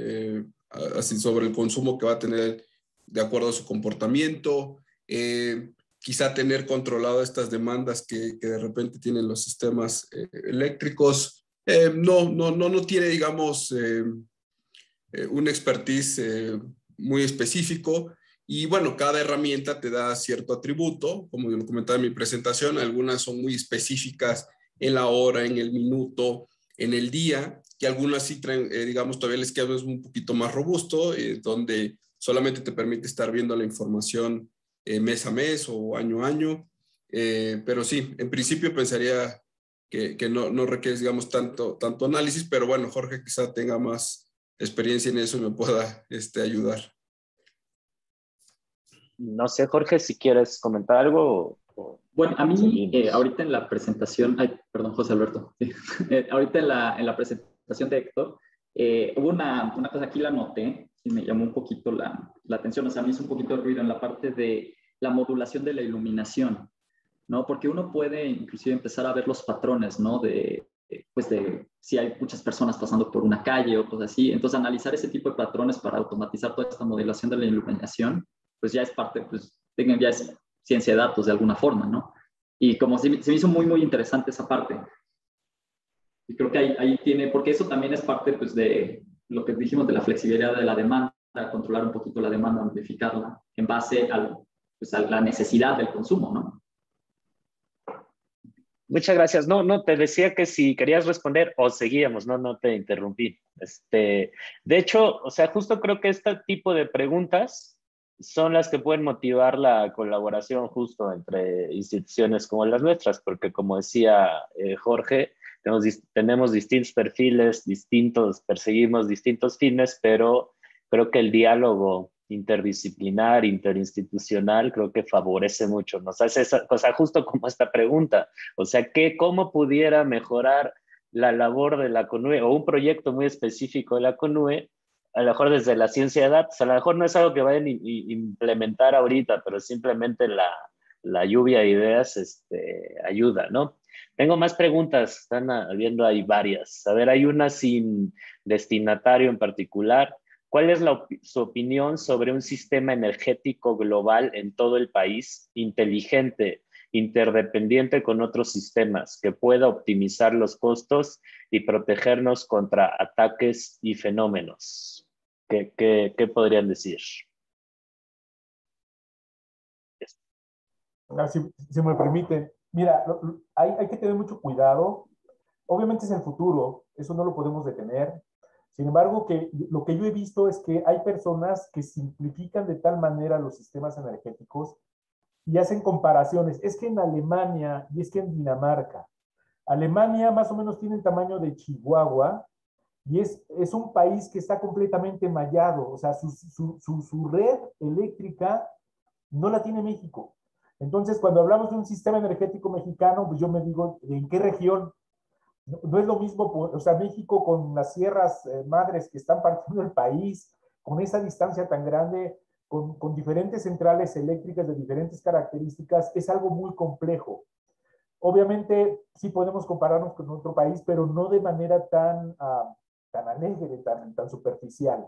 así sobre el consumo que va a tener de acuerdo a su comportamiento, quizá tener controlado estas demandas que de repente tienen los sistemas eléctricos. No tiene, digamos, un expertise muy específico. Y bueno, cada herramienta te da cierto atributo, como yo lo comentaba en mi presentación, algunas son muy específicas en la hora, en el minuto, en el día, y algunas sí traen, digamos, todavía el esquema es un poquito más robusto, donde solamente te permite estar viendo la información mes a mes o año a año. Pero sí, en principio pensaría que no requiere, digamos, tanto análisis, pero bueno, Jorge quizá tenga más experiencia en eso y me pueda ayudar. No sé, Jorge, si quieres comentar algo. Bueno, a mí ahorita en la presentación, perdón, José Alberto, ahorita en la presentación de Héctor, hubo una cosa aquí, la noté y me llamó un poquito la atención, o sea, me hizo un poquito de ruido en la parte de la modulación de la iluminación, ¿no? Porque uno puede inclusive empezar a ver los patrones, ¿no? Pues de si hay muchas personas pasando por una calle o cosas así. Entonces, analizar ese tipo de patrones para automatizar toda esta modelación de la iluminación, pues ya es parte, pues ya es ciencia de datos de alguna forma, ¿no? Y como se me hizo muy, muy interesante esa parte. Y creo que ahí tiene, porque eso también es parte, pues, de lo que dijimos de la flexibilidad de la demanda, controlar un poquito la demanda, modificarla en base pues, a la necesidad del consumo, ¿no? Muchas gracias. No, te decía que si querías responder o seguíamos, no te interrumpí. De hecho, o sea, justo creo que este tipo de preguntas son las que pueden motivar la colaboración justo entre instituciones como las nuestras, porque como decía Jorge, tenemos distintos perfiles, perseguimos distintos fines, pero creo que el diálogo interdisciplinar, interinstitucional, creo que favorece mucho. Nos hace esa cosa justo como esta pregunta. O sea, ¿cómo pudiera mejorar la labor de la CONUE o un proyecto muy específico de la CONUE? A lo mejor desde la ciencia de datos, a lo mejor no es algo que vayan a implementar ahorita, pero simplemente la lluvia de ideas ayuda, ¿no? Tengo más preguntas, están habiendo ahí varias. A ver, hay una sin destinatario en particular. ¿Cuál es su opinión sobre un sistema energético global en todo el país, inteligente, interdependiente con otros sistemas, que pueda optimizar los costos y protegernos contra ataques y fenómenos? ¿Qué podrían decir? Si me permite, mira, hay que tener mucho cuidado. Obviamente es el futuro, eso no lo podemos detener. Sin embargo, lo que yo he visto es que hay personas que simplifican de tal manera los sistemas energéticos y hacen comparaciones. Es que en Alemania y es que en Dinamarca, Alemania más o menos tiene el tamaño de Chihuahua y es un país que está completamente mallado, o sea, su red eléctrica no la tiene México. Entonces, cuando hablamos de un sistema energético mexicano, pues yo me digo, ¿en qué región? No es lo mismo, o sea, México con las sierras madres que están partiendo el país, con esa distancia tan grande, con diferentes centrales eléctricas de diferentes características, es algo muy complejo. Obviamente, sí podemos compararnos con otro país, pero no de manera tan alegre, tan superficial.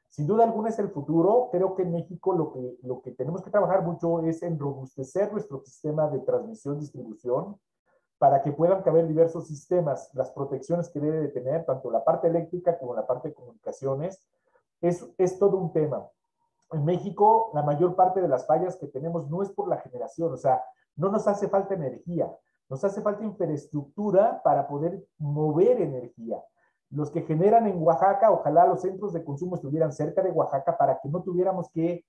Sin duda alguna es el futuro. Creo que en México lo que tenemos que trabajar mucho es en robustecer nuestro sistema de transmisión-distribución para que puedan caber diversos sistemas, las protecciones que debe de tener, tanto la parte eléctrica como la parte de comunicaciones, es todo un tema. En México, la mayor parte de las fallas que tenemos no es por la generación, o sea, no nos hace falta energía, nos hace falta infraestructura para poder mover energía. Los que generan en Oaxaca, ojalá los centros de consumo estuvieran cerca de Oaxaca para que no tuviéramos que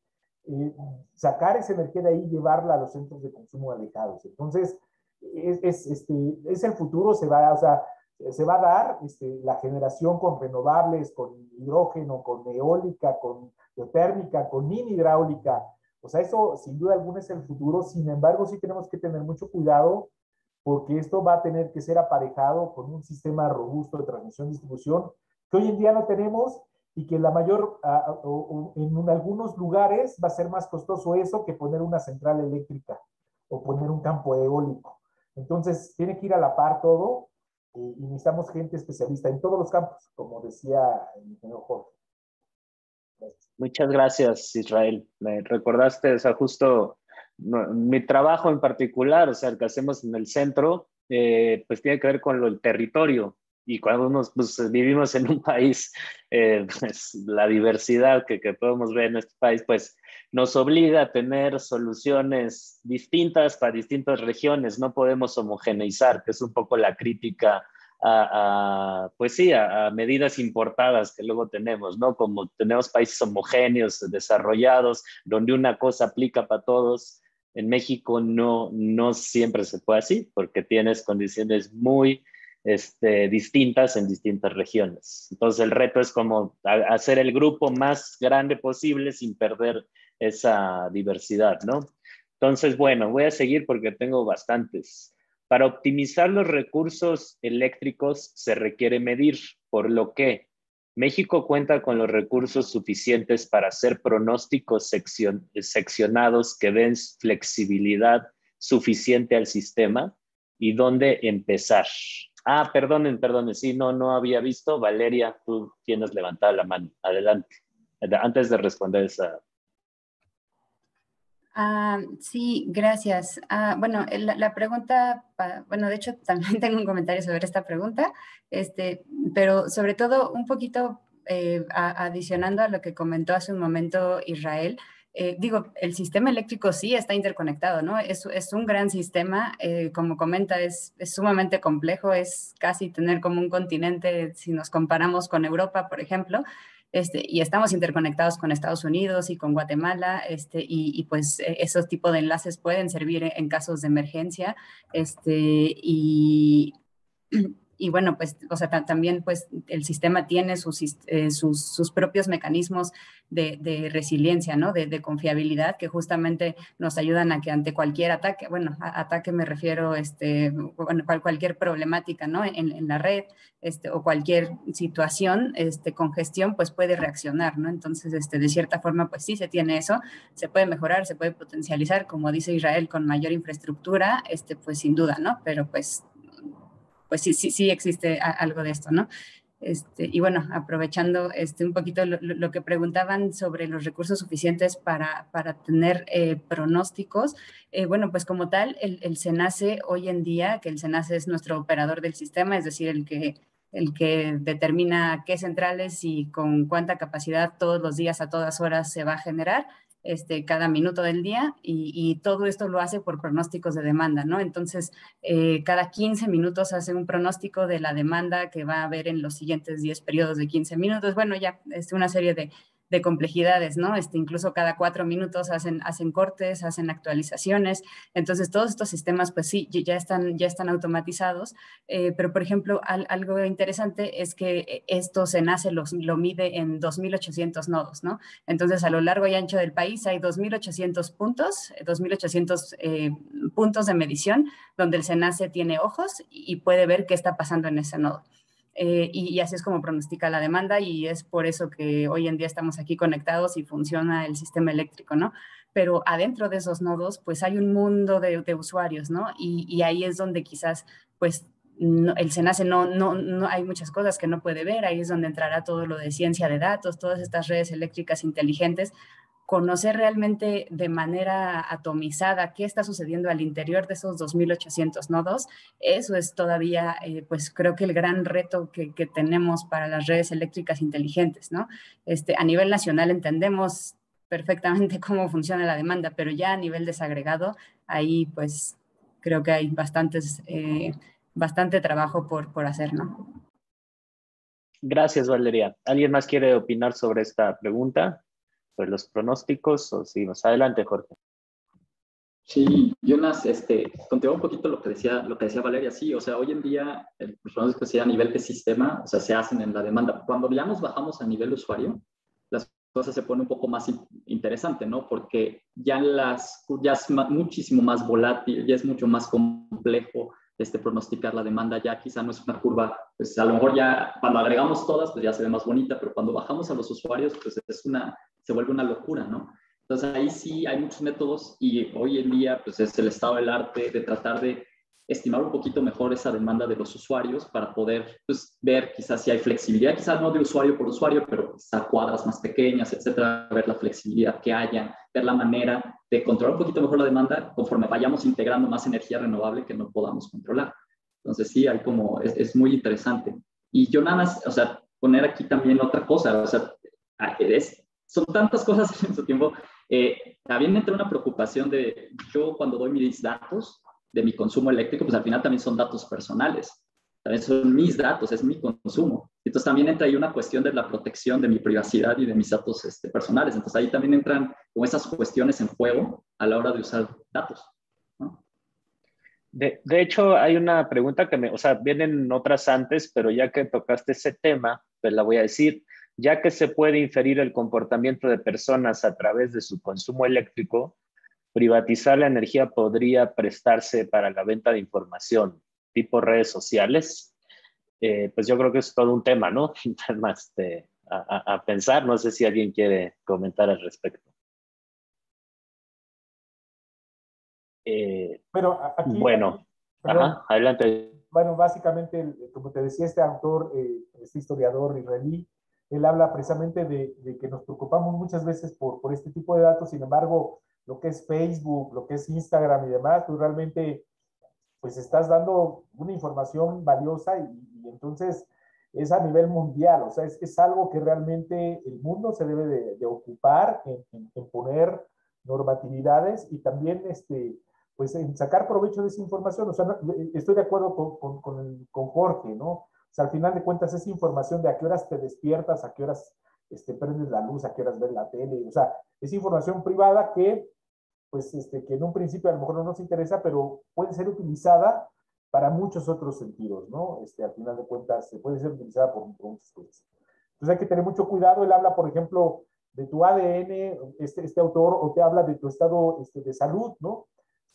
sacar esa energía de ahí y llevarla a los centros de consumo alejados. Entonces, es el futuro, se va a dar la generación con renovables, con hidrógeno, con eólica, con geotérmica, con mini hidráulica. O sea, eso sin duda alguna es el futuro. Sin embargo, sí tenemos que tener mucho cuidado porque esto va a tener que ser aparejado con un sistema robusto de transmisión y distribución que hoy en día no tenemos y que la mayor, en algunos lugares va a ser más costoso eso que poner una central eléctrica o poner un campo eólico. Entonces, tiene que ir a la par todo y necesitamos gente especialista en todos los campos, como decía el ingeniero Jorge. Gracias. Muchas gracias, Israel. Me recordaste, o sea, justo mi trabajo en particular, o sea, el que hacemos en el centro, pues tiene que ver con el territorio. Y cuando pues, vivimos en un país, pues, la diversidad que podemos ver en este país, pues nos obliga a tener soluciones distintas para distintas regiones. No podemos homogeneizar, que es un poco la crítica pues sí, a medidas importadas que luego tenemos, ¿no? Como tenemos países homogéneos, desarrollados, donde una cosa aplica para todos. En México no siempre se puede así, porque tienes condiciones muy distintas en distintas regiones. Entonces el reto es como hacer el grupo más grande posible sin perder esa diversidad, ¿no? Entonces, bueno, voy a seguir porque tengo bastantes. Para optimizar los recursos eléctricos se requiere medir, por lo que México cuenta con los recursos suficientes para hacer pronósticos seccionados que den flexibilidad suficiente al sistema y dónde empezar. Perdonen, sí, no había visto. Valeria, tú tienes levantada la mano. Adelante, antes de responder esa. Sí, gracias. Bueno, la pregunta, bueno, de hecho también tengo un comentario sobre esta pregunta, pero sobre todo un poquito adicionando a lo que comentó hace un momento Israel. Digo, el sistema eléctrico sí está interconectado, ¿no? Es un gran sistema, como comenta, es sumamente complejo, es casi tener como un continente si nos comparamos con Europa, por ejemplo. Y estamos interconectados con Estados Unidos y con Guatemala, y pues esos tipos de enlaces pueden servir en casos de emergencia, y bueno, pues, o sea, también pues el sistema tiene sus propios mecanismos de resiliencia, ¿no? De confiabilidad que justamente nos ayudan a que ante cualquier ataque, bueno, ataque me refiero, bueno, cualquier problemática, ¿no? En la red, o cualquier situación, congestión, pues puede reaccionar, ¿no? Entonces, de cierta forma, pues sí se tiene eso, se puede mejorar, se puede potencializar, como dice Israel, con mayor infraestructura, pues sin duda, ¿no? Pero pues sí existe algo de esto, ¿no? Y bueno, aprovechando un poquito lo que preguntaban sobre los recursos suficientes para tener pronósticos, bueno, pues como tal, el SENACE hoy en día, que el SENACE es nuestro operador del sistema, es decir, el que determina qué centrales y con cuánta capacidad todos los días a todas horas se va a generar, cada minuto del día, y todo esto lo hace por pronósticos de demanda, ¿no? Entonces, cada 15 minutos hace un pronóstico de la demanda que va a haber en los siguientes 10 periodos de 15 minutos. Bueno, ya es una serie de complejidades, ¿no? Incluso cada 4 minutos hacen cortes, hacen actualizaciones. Entonces, todos estos sistemas, pues sí, ya están automatizados. Pero, por ejemplo, algo interesante es que esto SENACE lo mide en 2.800 nodos, ¿no? Entonces, a lo largo y ancho del país hay 2.800 puntos, 2.800 puntos de medición donde el SENACE tiene ojos y puede ver qué está pasando en ese nodo. Y así es como pronostica la demanda, y es por eso que hoy en día estamos aquí conectados y funciona el sistema eléctrico, ¿no? Pero adentro de esos nodos, pues hay un mundo de usuarios, ¿no? Y ahí es donde quizás, pues, el SENACE no hay muchas cosas que no puede ver. Ahí es donde entrará todo lo de ciencia de datos, todas estas redes eléctricas inteligentes. Conocer realmente de manera atomizada qué está sucediendo al interior de esos 2.800 nodos, eso es todavía, pues creo que el gran reto que tenemos para las redes eléctricas inteligentes, ¿no? A nivel nacional entendemos perfectamente cómo funciona la demanda, pero ya a nivel desagregado, ahí pues creo que hay bastante trabajo por hacer, ¿no? Gracias, Valeria. ¿Alguien más quiere opinar sobre esta pregunta? Pues los pronósticos, o seguimos. Adelante, Jorge. Sí, Jonas, continúa un poquito lo que decía Valeria. Sí, o sea, hoy en día los pronósticos a nivel de sistema, o sea, se hacen en la demanda. Cuando ya nos bajamos a nivel usuario, las cosas se ponen un poco más interesante, ¿no? Porque ya es muchísimo más volátil, ya es mucho más complejo pronosticar la demanda. Ya quizá no es una curva, pues a lo mejor ya cuando agregamos todas, pues ya se ve más bonita, pero cuando bajamos a los usuarios, pues se vuelve una locura, ¿no? Entonces ahí sí hay muchos métodos, y hoy en día pues es el estado del arte de tratar de estimar un poquito mejor esa demanda de los usuarios para poder pues, ver quizás si hay flexibilidad, quizás no de usuario por usuario, pero quizás cuadras más pequeñas, etcétera, ver la flexibilidad que haya, ver la manera de controlar un poquito mejor la demanda conforme vayamos integrando más energía renovable que no podamos controlar. Entonces sí, hay es muy interesante. Y yo nada más, o sea, poner aquí también otra cosa, o sea, son tantas cosas en su tiempo. También me entra una preocupación yo cuando doy mis datos de mi consumo eléctrico, pues al final también son datos personales. también son mis datos, es mi consumo. Entonces también entra ahí una cuestión de la protección de mi privacidad y de mis datos personales. Entonces ahí también entran como esas cuestiones en juego a la hora de usar datos, ¿no? De hecho, hay una pregunta o sea, vienen otras antes, pero ya que tocaste ese tema, pues la voy a decir. Ya que se puede inferir el comportamiento de personas a través de su consumo eléctrico, privatizar la energía podría prestarse para la venta de información, tipo redes sociales. Pues yo creo que es todo un tema, ¿no? Más a pensar. No sé si alguien quiere comentar al respecto. Pero aquí, Bueno, perdón, ajá, adelante. bueno, básicamente, como te decía, este autor, este historiador israelí, él habla precisamente de que nos preocupamos muchas veces por este tipo de datos. Sin embargo, lo que es Facebook, lo que es Instagram y demás, tú realmente pues estás dando una información valiosa y entonces es a nivel mundial. O sea, es algo que realmente el mundo se debe de ocupar en poner normatividades y también pues en sacar provecho de esa información. O sea, estoy de acuerdo con Jorge, ¿no? O sea, al final de cuentas, esa información de a qué horas te despiertas, a qué horas prendes la luz, a qué horas ves la tele, o sea, es información privada que, pues, que en un principio a lo mejor no nos interesa, pero puede ser utilizada para muchos otros sentidos, ¿no? Al final de cuentas, puede ser utilizada por muchas cosas. Entonces hay que tener mucho cuidado. Él habla, por ejemplo, de tu ADN, este autor, o te habla de tu estado de salud, ¿no?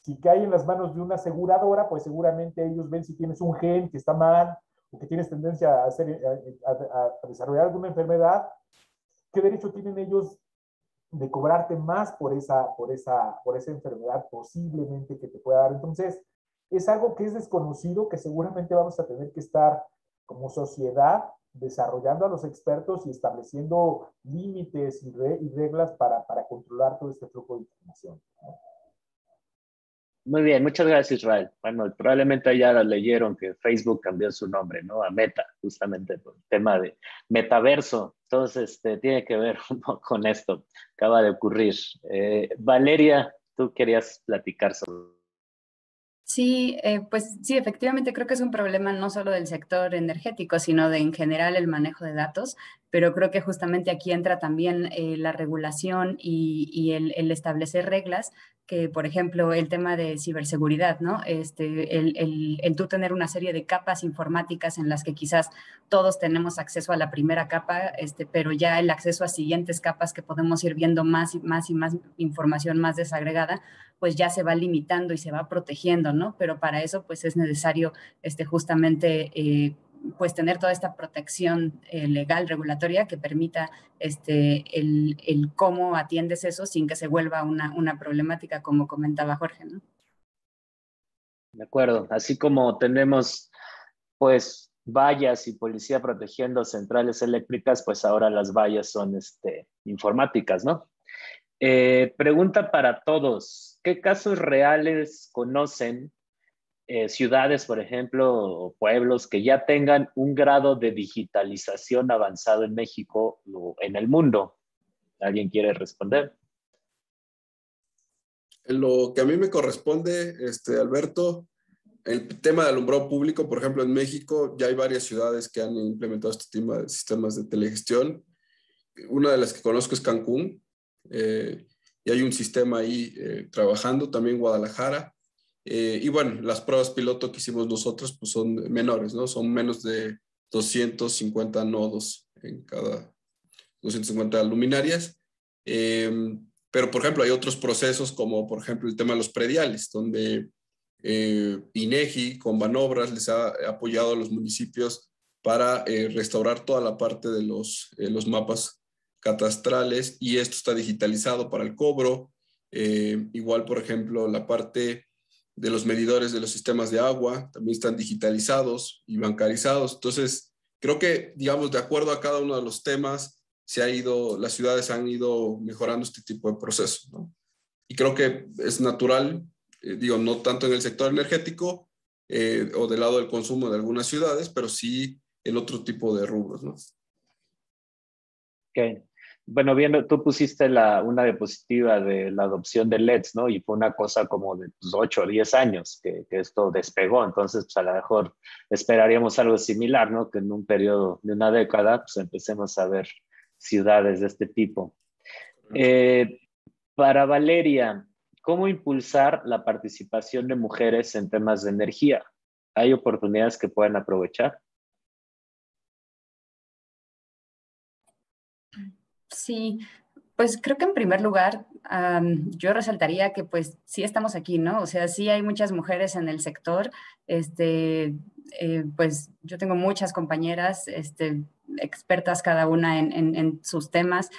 Si cae en las manos de una aseguradora, pues seguramente ellos ven si tienes un gen que está mal o que tienes tendencia a desarrollar alguna enfermedad. ¿Qué derecho tienen ellos de cobrarte más por esa enfermedad posiblemente que te pueda dar? Entonces, es algo que es desconocido, que seguramente vamos a tener que estar como sociedad desarrollando a los expertos y estableciendo límites y reglas para controlar todo este flujo de información, ¿no? Muy bien, muchas gracias, Israel. Bueno, probablemente ya leyeron que Facebook cambió su nombre, ¿no? A Meta, justamente por el tema de metaverso. Entonces, tiene que ver un poco con esto. Acaba de ocurrir. Valeria, tú querías platicar sobre... Sí, pues sí, efectivamente creo que es un problema no solo del sector energético, sino de en general el manejo de datos, pero creo que justamente aquí entra también la regulación y el establecer reglas que, por ejemplo, el tema de ciberseguridad, ¿no? El tú tener una serie de capas informáticas en las que quizás todos tenemos acceso a la primera capa, pero ya el acceso a siguientes capas que podemos ir viendo más y más y más información más desagregada, pues ya se va limitando y se va protegiendo, ¿no? Pero para eso, pues es necesario justamente pues tener toda esta protección legal, regulatoria, que permita el cómo atiendes eso sin que se vuelva una problemática, como comentaba Jorge, ¿no? De acuerdo, así como tenemos, pues, vallas y policía protegiendo centrales eléctricas, pues ahora las vallas son informáticas, ¿no? Pregunta para todos. ¿Qué casos reales conocen, ciudades, por ejemplo, o pueblos que ya tengan un grado de digitalización avanzado en México o en el mundo? ¿Alguien quiere responder? En lo que a mí me corresponde, Alberto, el tema de alumbrado público, por ejemplo, en México ya hay varias ciudades que han implementado este tema de sistemas de telegestión. Una de las que conozco es Cancún, y hay un sistema ahí trabajando, también Guadalajara. Y bueno, las pruebas piloto que hicimos nosotros pues son menores, ¿no? Son menos de 250 nodos en cada 250 luminarias. Pero, por ejemplo, hay otros procesos como, por ejemplo, el tema de los prediales, donde INEGI con Banobras les ha apoyado a los municipios para restaurar toda la parte de los mapas catastrales, y esto está digitalizado para el cobro. Igual, por ejemplo, la parte de los medidores de los sistemas de agua también están digitalizados y bancarizados. Entonces, creo que, digamos, de acuerdo a cada uno de los temas, las ciudades han ido mejorando este tipo de procesos, ¿no? Y creo que es natural, digo, no tanto en el sector energético o del lado del consumo de algunas ciudades, pero sí en otro tipo de rubros, ¿no? Okay. bueno, viendo, tú pusiste una diapositiva de la adopción de LEDs, ¿no? Y fue una cosa como de 8 o 10 años que esto despegó. Entonces, pues a lo mejor esperaríamos algo similar, ¿no? Que en un periodo de una década, pues empecemos a ver ciudades de este tipo. Para Valeria, ¿cómo impulsar la participación de mujeres en temas de energía? ¿Hay oportunidades que puedan aprovechar? Sí, pues creo que en primer lugar yo resaltaría que pues sí estamos aquí, ¿no? O sea, sí hay muchas mujeres en el sector. Pues yo tengo muchas compañeras expertas cada una en sus temas.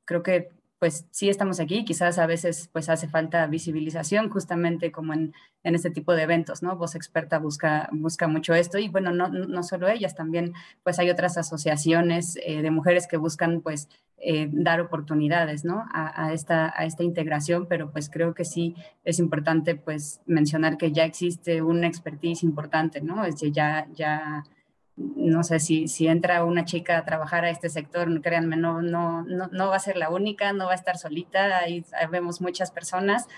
Creo que pues sí estamos aquí. Quizás a veces pues hace falta visibilización justamente como en este tipo de eventos, ¿no? Voz Experta busca mucho esto y bueno, no solo ellas, también pues hay otras asociaciones de mujeres que buscan pues dar oportunidades, ¿no? A esta integración, pero pues creo que sí es importante pues mencionar que ya existe una expertise importante, ¿no? Ya no sé si entra una chica a trabajar a este sector, créanme, no va a ser la única, no va a estar solita, ahí vemos muchas personas,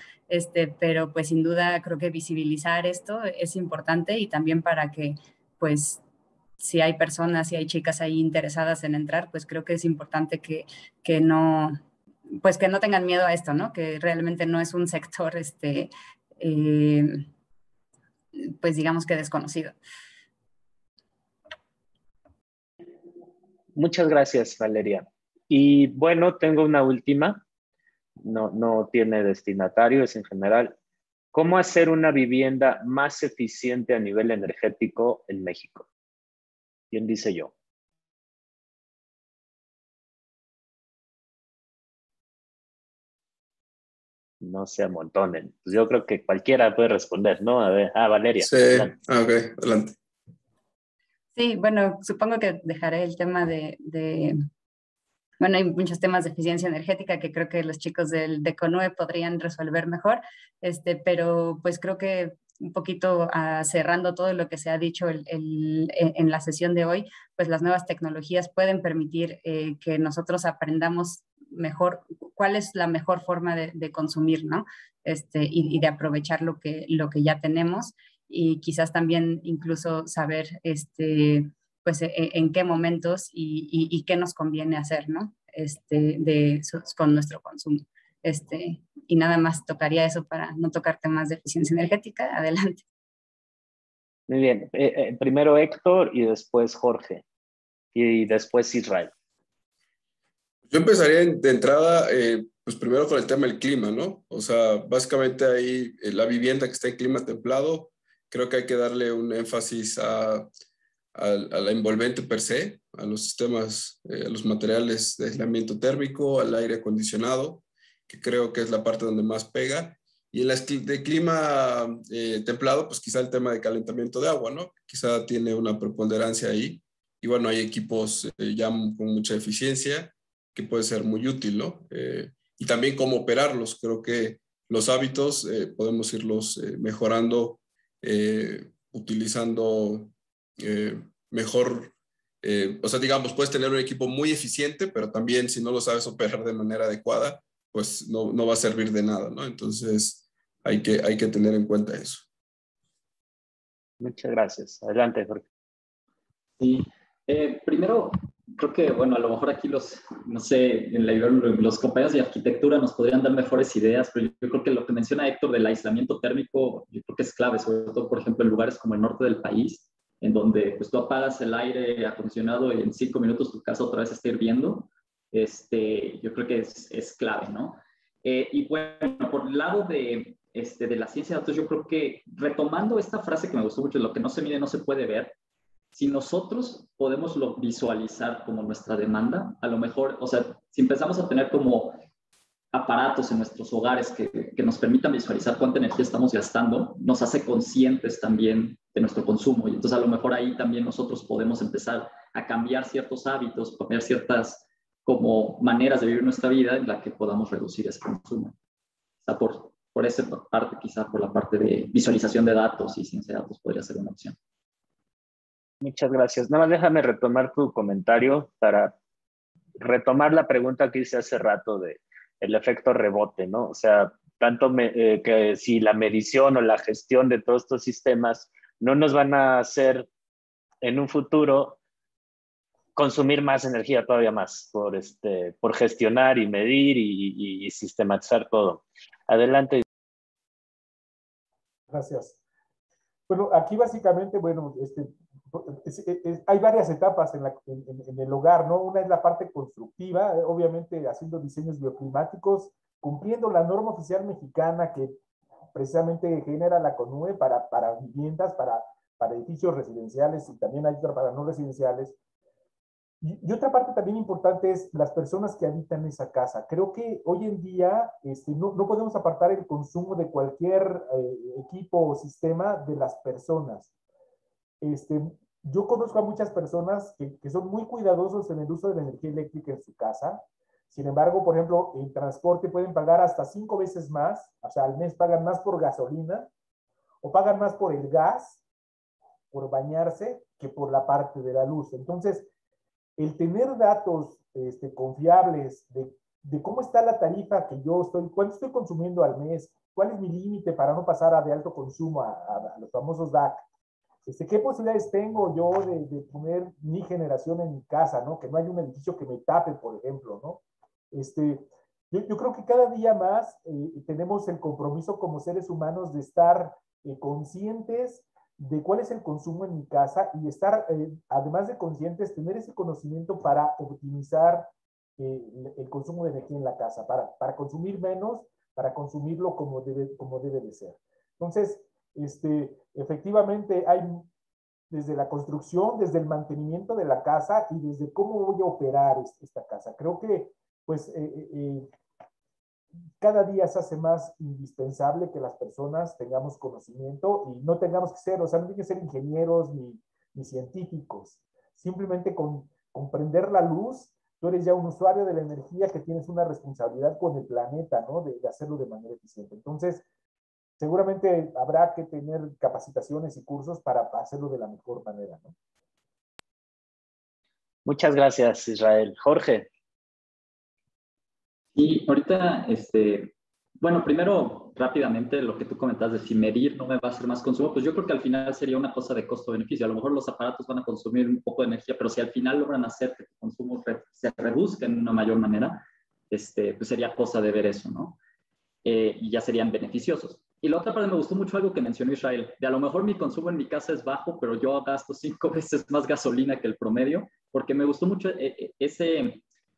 pero pues sin duda creo que visibilizar esto es importante y también para que pues si hay personas, si hay chicas ahí interesadas en entrar, pues creo que es importante que no, pues que no tengan miedo a esto, ¿no? Que realmente no es un sector, eh, pues digamos que desconocido. Muchas gracias, Valeria. Y bueno, tengo una última. No tiene destinatario, es en general. ¿Cómo hacer una vivienda más eficiente a nivel energético en México? ¿Quién dice yo? No se amontonen. Pues yo creo que cualquiera puede responder, ¿no? A ver, Valeria. Sí, Adelante. ok, adelante. Sí, bueno, supongo que dejaré el tema bueno, hay muchos temas de eficiencia energética que creo que los chicos de CONUE podrían resolver mejor, pero pues creo que un poquito cerrando todo lo que se ha dicho en la sesión de hoy, pues las nuevas tecnologías pueden permitir que nosotros aprendamos mejor cuál es la mejor forma de consumir, ¿no? Y de aprovechar lo que ya tenemos y quizás también incluso saber pues en qué momentos y qué nos conviene hacer, ¿no? Con nuestro consumo. Y nada más tocaría eso para no tocar temas de eficiencia energética. Adelante. Muy bien. Primero Héctor y después Jorge y después Israel. Yo empezaría de entrada, pues primero con el tema del clima, ¿no? O sea, básicamente ahí la vivienda que está en clima templado, creo que hay que darle un énfasis a la envolvente per se, a los sistemas, a los materiales de aislamiento térmico, al aire acondicionado, que creo que es la parte donde más pega. Y en las de clima templado, pues quizá el tema de calentamiento de agua, ¿no? Quizá tiene una preponderancia ahí. Y bueno, hay equipos ya con mucha eficiencia que puede ser muy útil, ¿no? Y también cómo operarlos. Creo que los hábitos podemos irlos mejorando utilizando mejor, o sea, digamos, puedes tener un equipo muy eficiente, pero también si no lo sabes operar de manera adecuada, pues no va a servir de nada, ¿no? Entonces hay que tener en cuenta eso. Muchas gracias. Adelante, Jorge. Sí, primero, creo que, bueno, a lo mejor aquí no sé, los compañeros de arquitectura nos podrían dar mejores ideas, pero yo creo que lo que menciona Héctor del aislamiento térmico, yo creo que es clave, sobre todo, por ejemplo, en lugares como el norte del país, en donde pues tú apagas el aire acondicionado y en 5 minutos tu casa otra vez está hirviendo. Yo creo que es clave, ¿no? Y bueno, por el lado de la ciencia de datos, yo creo que retomando esta frase que me gustó mucho, lo que no se mide no se puede ver. Si nosotros podemos visualizar como nuestra demanda, a lo mejor, o sea, si empezamos a tener como aparatos en nuestros hogares que nos permitan visualizar cuánta energía estamos gastando, nos hace conscientes también de nuestro consumo. Y entonces a lo mejor ahí también nosotros podemos empezar a cambiar ciertos hábitos, cambiar ciertas como maneras de vivir nuestra vida en la que podamos reducir ese consumo. O sea, por esa parte, quizá por la parte de visualización de datos y ciencia de datos podría ser una opción. Muchas gracias. Nada más déjame retomar tu comentario para retomar la pregunta que hice hace rato de el efecto rebote, ¿no? O sea, que si la medición o la gestión de todos estos sistemas no nos van a hacer en un futuro consumir más energía todavía más por gestionar y medir y sistematizar todo. Adelante. Gracias. Bueno, aquí básicamente, bueno, hay varias etapas en el hogar, ¿no? Una es la parte constructiva, obviamente haciendo diseños bioclimáticos, cumpliendo la norma oficial mexicana que precisamente genera la CONUE para viviendas, para edificios residenciales y también hay otra para no residenciales. Y otra parte también importante es las personas que habitan esa casa. Creo que hoy en día no podemos apartar el consumo de cualquier equipo o sistema de las personas. Yo conozco a muchas personas que son muy cuidadosos en el uso de la energía eléctrica en su casa. Sin embargo, por ejemplo, en transporte pueden pagar hasta 5 veces más, o sea, al mes pagan más por gasolina o pagan más por el gas, por bañarse, que por la parte de la luz. Entonces, el tener datos confiables de cómo está la tarifa que yo cuánto estoy consumiendo al mes, cuál es mi límite para no pasar de alto consumo a los famosos DAC, qué posibilidades tengo yo de poner mi generación en mi casa, ¿no? Que no haya un edificio que me tape, por ejemplo, ¿no? Yo creo que cada día más tenemos el compromiso como seres humanos de estar conscientes de cuál es el consumo en mi casa y estar, además de conscientes, tener ese conocimiento para optimizar el consumo de energía en la casa, para consumir menos, para consumirlo como debe de ser. Entonces, efectivamente hay desde la construcción, desde el mantenimiento de la casa y desde cómo voy a operar esta casa. Creo que, pues, cada día se hace más indispensable que las personas tengamos conocimiento y no tengamos que ser, o sea, no tienen que ser ingenieros ni científicos. Simplemente con comprender la luz, tú eres ya un usuario de la energía que tienes una responsabilidad con el planeta, ¿no? De hacerlo de manera eficiente. Entonces, seguramente habrá que tener capacitaciones y cursos para hacerlo de la mejor manera, ¿no? Muchas gracias, Israel. Jorge. Y ahorita, bueno, primero, rápidamente, lo que tú comentas de si medir no me va a hacer más consumo, pues yo creo que al final sería una cosa de costo-beneficio. A lo mejor los aparatos van a consumir un poco de energía, pero si al final logran hacer que tu consumo se reduzca en una mayor manera, pues sería cosa de ver eso, ¿no? Y ya serían beneficiosos. Y la otra parte, me gustó mucho algo que mencionó Israel, de a lo mejor mi consumo en mi casa es bajo, pero yo gasto 5 veces más gasolina que el promedio, porque me gustó mucho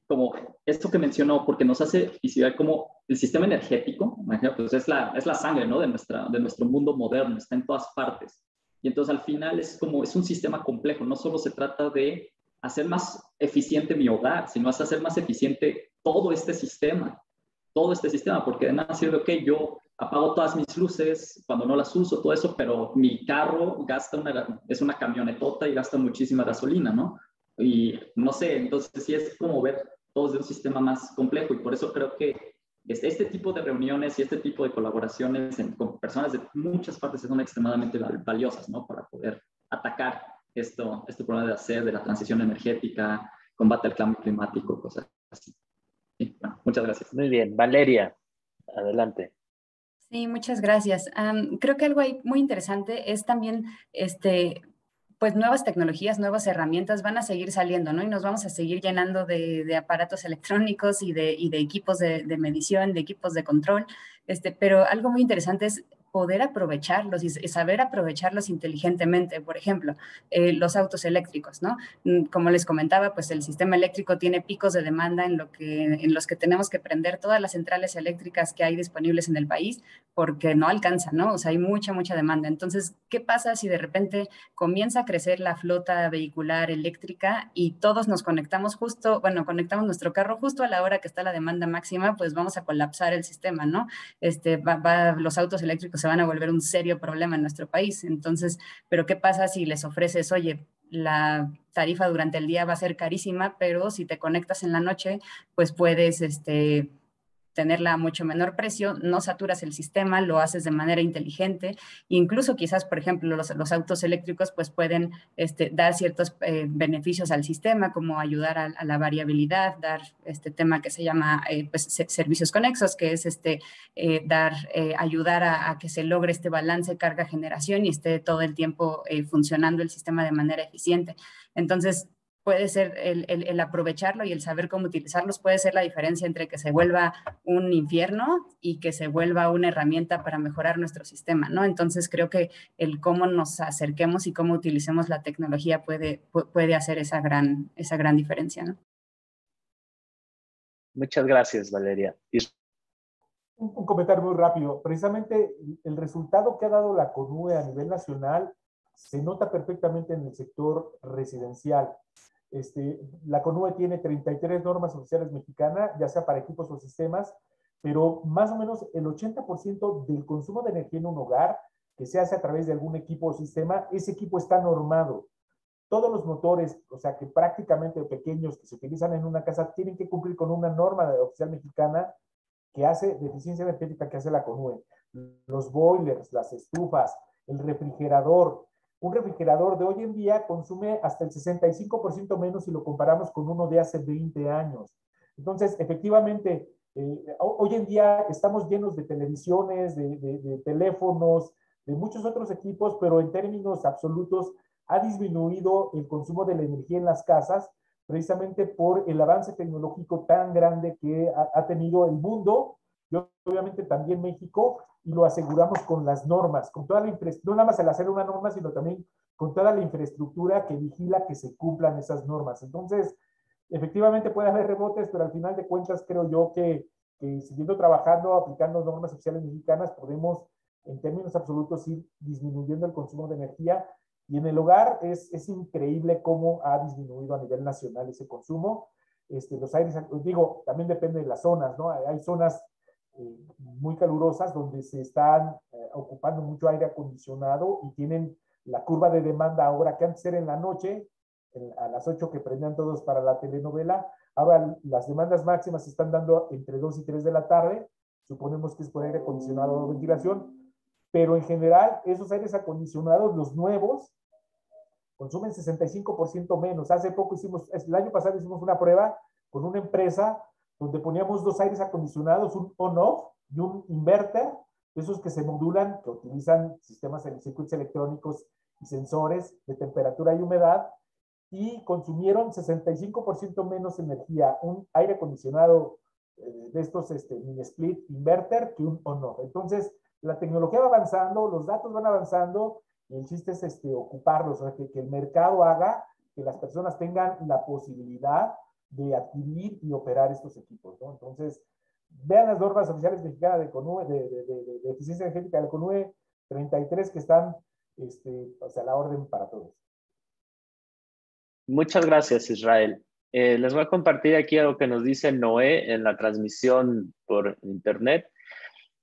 como esto que mencionó, porque nos hace visibilizar como el sistema energético, pues es la sangre, ¿no? de nuestro mundo moderno, está en todas partes. Y entonces al final es un sistema complejo, no solo se trata de hacer más eficiente mi hogar, sino hacer más eficiente todo este sistema, porque de nada sirve, ok, yo apago todas mis luces cuando no las uso, todo eso, pero mi carro es una camionetota y gasta muchísima gasolina, ¿no? Y no sé, entonces sí es como ver todo de un sistema más complejo y por eso creo que este tipo de reuniones y este tipo de colaboraciones con personas de muchas partes son extremadamente valiosas, ¿no? Para poder atacar este problema de la transición energética, combate al cambio climático, cosas así. Sí, bueno, muchas gracias. Muy bien. Valeria, adelante. Sí, muchas gracias. Creo que algo ahí muy interesante es también pues nuevas tecnologías, nuevas herramientas van a seguir saliendo, ¿no? Y nos vamos a seguir llenando de aparatos electrónicos y de equipos de medición, de equipos de control, pero algo muy interesante es poder aprovecharlos y saber aprovecharlos inteligentemente. Por ejemplo, los autos eléctricos, ¿no? Como les comentaba, pues el sistema eléctrico tiene picos de demanda en los que tenemos que prender todas las centrales eléctricas que hay disponibles en el país porque no alcanza, ¿no? O sea, hay mucha demanda. Entonces, ¿qué pasa si de repente comienza a crecer la flota vehicular eléctrica y todos nos conectamos conectamos nuestro carro justo a la hora que está la demanda máxima? Pues vamos a colapsar el sistema, ¿no? Los autos eléctricos se van a volver un serio problema en nuestro país. Entonces, ¿pero qué pasa si les ofreces, oye, la tarifa durante el día va a ser carísima, pero si te conectas en la noche, pues puedes, tenerla a mucho menor precio, no saturas el sistema, lo haces de manera inteligente. Incluso quizás, por ejemplo, los autos eléctricos pues pueden dar ciertos beneficios al sistema, como ayudar a la variabilidad, dar este tema que se llama pues, servicios conexos, que es ayudar a que se logre este balance carga-generación y esté todo el tiempo funcionando el sistema de manera eficiente. Entonces, puede ser el aprovecharlo y el saber cómo utilizarlos, puede ser la diferencia entre que se vuelva un infierno y que se vuelva una herramienta para mejorar nuestro sistema, ¿no? Entonces creo que el cómo nos acerquemos y cómo utilicemos la tecnología puede hacer esa gran diferencia, ¿no? Muchas gracias, Valeria. Un comentario muy rápido. Precisamente el resultado que ha dado la CONUE a nivel nacional se nota perfectamente en el sector residencial. La CONUE tiene 33 normas oficiales mexicanas, ya sea para equipos o sistemas, pero más o menos el 80% del consumo de energía en un hogar que se hace a través de algún equipo o sistema, ese equipo está normado. Todos los motores, o sea que prácticamente pequeños que se utilizan en una casa, tienen que cumplir con una norma oficial mexicana que hace de eficiencia energética que hace la CONUE. Los boilers, las estufas, el refrigerador. Un refrigerador de hoy en día consume hasta el 65% menos si lo comparamos con uno de hace 20 años. Entonces, efectivamente, hoy en día estamos llenos de televisiones, de teléfonos, de muchos otros equipos, pero en términos absolutos ha disminuido el consumo de la energía en las casas precisamente por el avance tecnológico tan grande que ha tenido el mundo y obviamente también México, y lo aseguramos con las normas, con toda la infraestructura, no nada más el hacer una norma, sino también con toda la infraestructura que vigila que se cumplan esas normas. Entonces, efectivamente puede haber rebotes, pero al final de cuentas creo yo que siguiendo trabajando, aplicando normas oficiales mexicanas, podemos en términos absolutos ir disminuyendo el consumo de energía. Y en el hogar es increíble cómo ha disminuido a nivel nacional ese consumo. Los aires, digo, también depende de las zonas, ¿no? Hay zonas muy calurosas donde se están ocupando mucho aire acondicionado y tienen la curva de demanda ahora, que antes era en la noche, a las 8 que prendían todos para la telenovela, ahora las demandas máximas se están dando entre 2 y 3 de la tarde, suponemos que es por aire acondicionado o ventilación, pero en general esos aires acondicionados, los nuevos, consumen 65% menos. Hace poco el año pasado hicimos una prueba con una empresa donde poníamos 2 aires acondicionados, un on-off y un inverter, esos que se modulan, que utilizan sistemas de circuitos electrónicos y sensores de temperatura y humedad, y consumieron 65% menos energía un aire acondicionado de estos mini split inverter que un on-off. Entonces, la tecnología va avanzando, los datos van avanzando, y el chiste es ocuparlos, o sea, que el mercado haga que las personas tengan la posibilidad de adquirir y operar estos equipos, ¿no? Entonces, vean las normas oficiales mexicanas de CONUE, de eficiencia energética de CONUE 33 que están a la orden para todos. Muchas gracias, Israel. Les voy a compartir aquí algo que nos dice Noé en la transmisión por internet.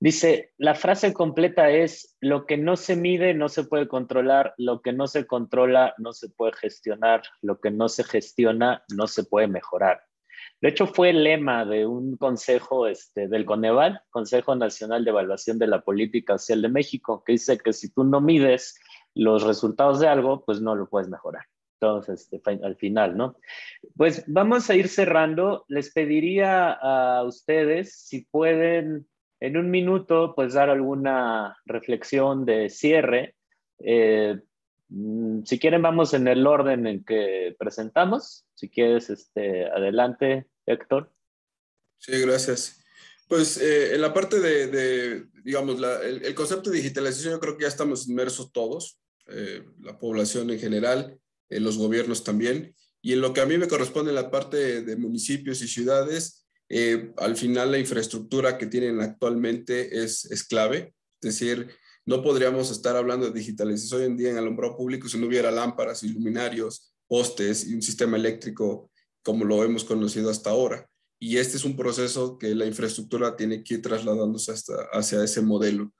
Dice, la frase completa es, lo que no se mide no se puede controlar, lo que no se controla no se puede gestionar, lo que no se gestiona no se puede mejorar. De hecho, fue el lema de un consejo del Coneval, Consejo Nacional de Evaluación de la Política Social de México, que dice que si tú no mides los resultados de algo, pues no lo puedes mejorar. Entonces, al final, ¿no? Pues vamos a ir cerrando. Les pediría a ustedes si pueden en un minuto, pues dar alguna reflexión de cierre. Si quieren, vamos en el orden en que presentamos. Si quieres, adelante, Héctor. Sí, gracias. Pues en la parte digamos, el concepto de digitalización, yo creo que ya estamos inmersos todos, la población en general, los gobiernos también. Y en lo que a mí me corresponde en la parte de municipios y ciudades, al final la infraestructura que tienen actualmente es clave. Es decir, no podríamos estar hablando de digitalización hoy en día en alumbrado público si no hubiera lámparas, iluminarios, postes y un sistema eléctrico como lo hemos conocido hasta ahora. Y este es un proceso que la infraestructura tiene que ir trasladándose hacia ese modelo.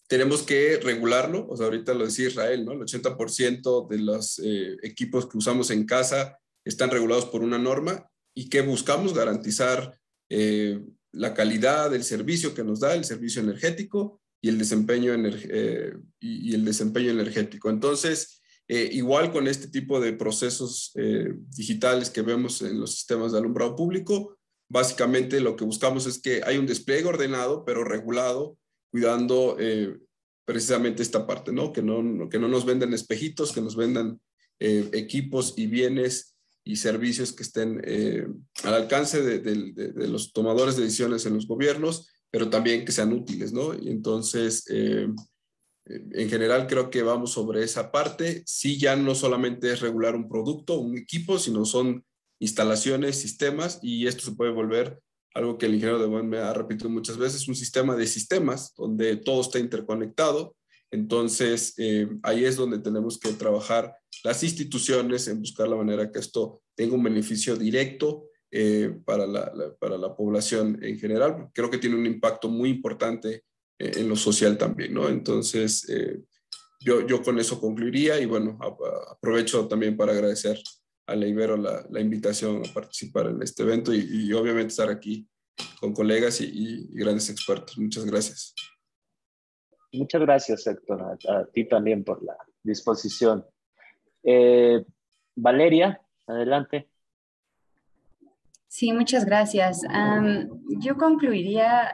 Tenemos que regularlo, o sea, ahorita lo decía Israel, ¿no? El 80% de los equipos que usamos en casa están regulados por una norma y que buscamos garantizar la calidad del servicio que nos da, el servicio energético y el desempeño, energético. Entonces, igual con este tipo de procesos digitales que vemos en los sistemas de alumbrado público, básicamente lo que buscamos es que hay un despliegue ordenado, pero regulado, cuidando precisamente esta parte, ¿no? Que no nos vendan espejitos, que nos vendan equipos y bienes y servicios que estén al alcance de los tomadores de decisiones en los gobiernos, pero también que sean útiles, ¿no? Y entonces, en general creo que vamos sobre esa parte. Sí, ya no solamente es regular un producto, un equipo, sino son instalaciones, sistemas, y esto se puede volver algo que el ingeniero de Buen me ha repetido muchas veces, un sistema de sistemas donde todo está interconectado. Entonces, ahí es donde tenemos que trabajar las instituciones en buscar la manera que esto tenga un beneficio directo para la población en general. Creo que tiene un impacto muy importante en lo social también, ¿no? Entonces, yo con eso concluiría y bueno, aprovecho también para agradecer a la Ibero la invitación a participar en este evento y obviamente estar aquí con colegas y grandes expertos. Muchas gracias. Muchas gracias, Héctor, a ti también por la disposición. Valeria, adelante. Sí, muchas gracias. Yo concluiría,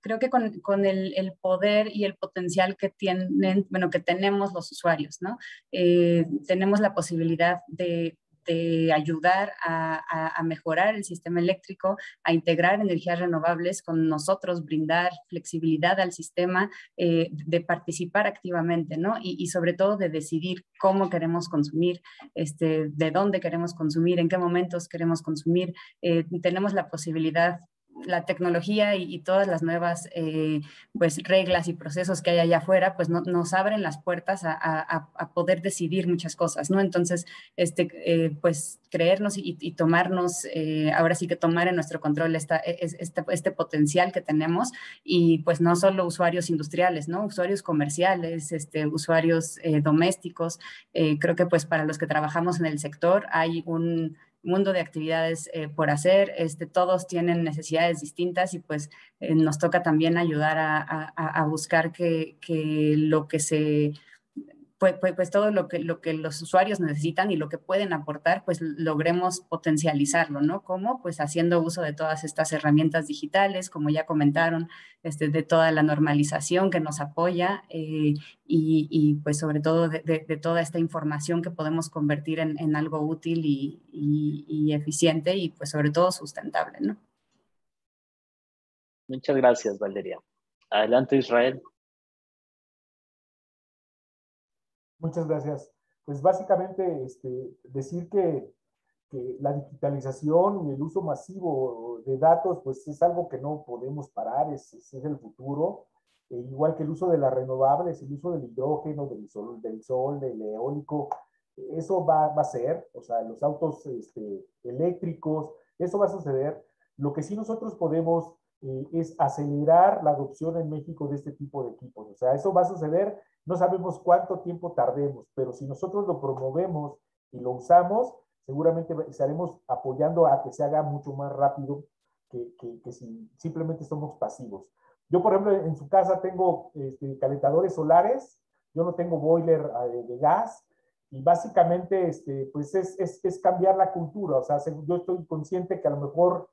creo que con el poder y el potencial que tienen, bueno, que tenemos los usuarios, ¿no? Tenemos la posibilidad de ayudar a mejorar el sistema eléctrico, a integrar energías renovables con nosotros, brindar flexibilidad al sistema, de participar activamente, ¿no? Y sobre todo de decidir cómo queremos consumir, de dónde queremos consumir, en qué momentos queremos consumir. Tenemos la posibilidad, la tecnología y todas las nuevas pues reglas y procesos que hay allá afuera, pues nos abren las puertas a poder decidir muchas cosas, ¿no? Entonces, pues creernos y tomarnos, ahora sí que tomar en nuestro control este potencial que tenemos, y pues no solo usuarios industriales, ¿no? Usuarios comerciales, usuarios domésticos. Creo que pues para los que trabajamos en el sector hay un mundo de actividades por hacer, todos tienen necesidades distintas y pues nos toca también ayudar a buscar que lo que se, pues todo lo que los usuarios necesitan y lo que pueden aportar, pues logremos potencializarlo, ¿no? ¿Cómo? Pues haciendo uso de todas estas herramientas digitales, como ya comentaron, de toda la normalización que nos apoya y pues sobre todo de toda esta información que podemos convertir en algo útil y eficiente y pues sobre todo sustentable, ¿no? Muchas gracias, Valeria. Adelante, Israel. Muchas gracias. Pues básicamente decir que la digitalización y el uso masivo de datos, pues es algo que no podemos parar, es el futuro. Igual que el uso de las renovables, el uso del hidrógeno, del sol, del eólico, eso va a ser, o sea, los autos eléctricos, eso va a suceder. Lo que sí nosotros podemos es acelerar la adopción en México de este tipo de equipos. O sea, eso va a suceder, no sabemos cuánto tiempo tardemos, pero si nosotros lo promovemos y lo usamos, seguramente estaremos apoyando a que se haga mucho más rápido que si simplemente somos pasivos. Yo, por ejemplo, en su casa tengo calentadores solares, yo no tengo boiler de gas, y básicamente pues es cambiar la cultura. O sea, yo estoy consciente que a lo mejor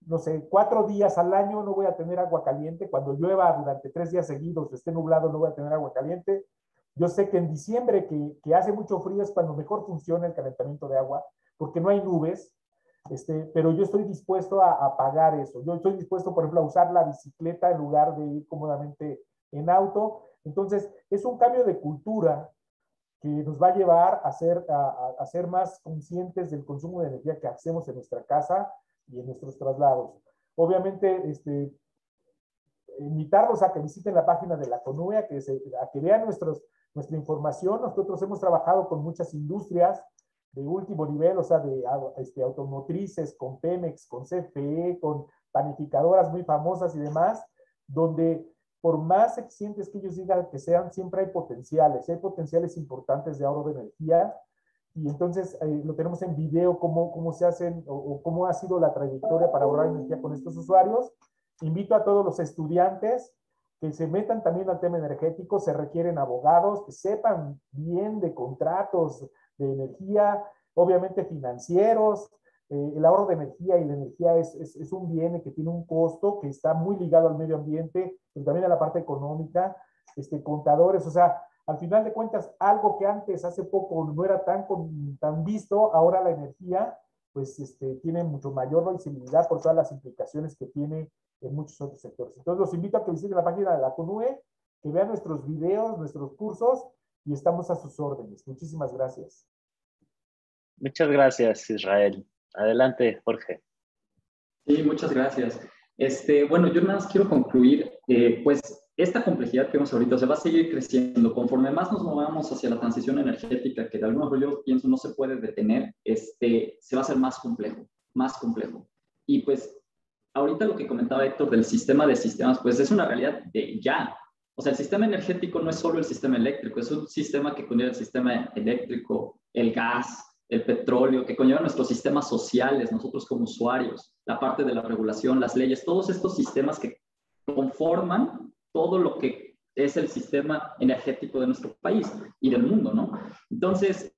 no sé, 4 días al año no voy a tener agua caliente. Cuando llueva durante 3 días seguidos, esté nublado, no voy a tener agua caliente. Yo sé que en diciembre, que hace mucho frío, es cuando mejor funciona el calentamiento de agua, porque no hay nubes, pero yo estoy dispuesto a pagar eso. Yo estoy dispuesto, por ejemplo, a usar la bicicleta en lugar de ir cómodamente en auto. Entonces, es un cambio de cultura que nos va a llevar a ser más conscientes del consumo de energía que hacemos en nuestra casa y en nuestros traslados. Obviamente, invitarlos a que visiten la página de la CONUE, a que vean nuestra información. Nosotros hemos trabajado con muchas industrias de último nivel, o sea, de automotrices, con Pemex, con CFE, con panificadoras muy famosas y demás, donde por más eficientes que ellos digan que sean, siempre hay potenciales importantes de ahorro de energía. y entonces lo tenemos en video, cómo se hacen o cómo ha sido la trayectoria para ahorrar energía con estos usuarios. Invito a todos los estudiantes que se metan también al tema energético, se requieren abogados, que sepan bien de contratos de energía, obviamente financieros. El ahorro de energía y la energía es un bien que tiene un costo que está muy ligado al medio ambiente, pero también a la parte económica, contadores, o sea, al final de cuentas, algo que antes, hace poco, no era tan visto, ahora la energía, pues, tiene mucho mayor visibilidad por todas las implicaciones que tiene en muchos otros sectores. Entonces, los invito a que visiten la página de la CONUE, que vean nuestros videos, nuestros cursos, y estamos a sus órdenes. Muchísimas gracias. Muchas gracias, Israel. Adelante, Jorge. Sí, muchas gracias. Bueno, yo nada más quiero concluir, pues esta complejidad que vemos ahorita, o sea, va a seguir creciendo conforme más nos movamos hacia la transición energética, que de alguna manera yo pienso no se puede detener, se va a hacer más complejo, más complejo. Y pues ahorita lo que comentaba Héctor del sistema de sistemas, pues es una realidad de ya. O sea, el sistema energético no es solo el sistema eléctrico, es un sistema que conlleva el sistema eléctrico, el gas, el petróleo, que conlleva nuestros sistemas sociales, nosotros como usuarios, la parte de la regulación, las leyes, todos estos sistemas que conforman todo lo que es el sistema energético de nuestro país y del mundo, ¿no? Entonces,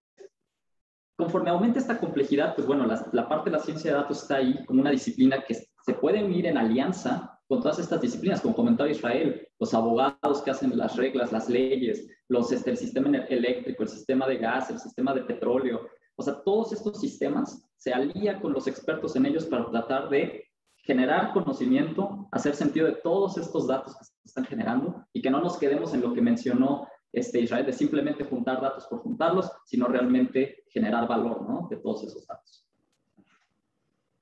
conforme aumenta esta complejidad, pues bueno, la parte de la ciencia de datos está ahí como una disciplina que se puede unir en alianza con todas estas disciplinas, como comentaba Israel, los abogados que hacen las reglas, las leyes, el sistema eléctrico, el sistema de gas, el sistema de petróleo, o sea, todos estos sistemas se alían con los expertos en ellos para tratar de generar conocimiento, hacer sentido de todos estos datos que se están generando y que no nos quedemos en lo que mencionó Israel, de simplemente juntar datos por juntarlos, sino realmente generar valor, ¿no?, de todos esos datos.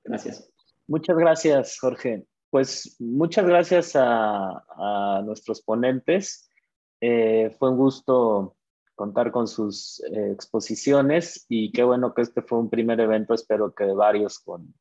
Gracias. Muchas gracias, Jorge. Pues muchas gracias a nuestros ponentes. Fue un gusto contar con sus exposiciones y qué bueno que este fue un primer evento, espero que varios con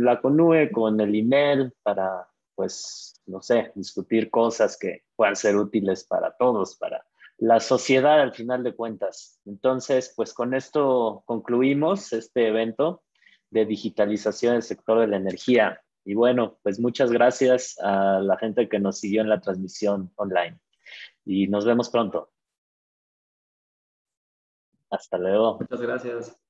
la CONUE, con el INEL, para, pues, no sé, discutir cosas que puedan ser útiles para todos, para la sociedad al final de cuentas. Entonces, pues con esto concluimos este evento de digitalización del sector de la energía. Y bueno, pues muchas gracias a la gente que nos siguió en la transmisión online. Y nos vemos pronto. Hasta luego. Muchas gracias.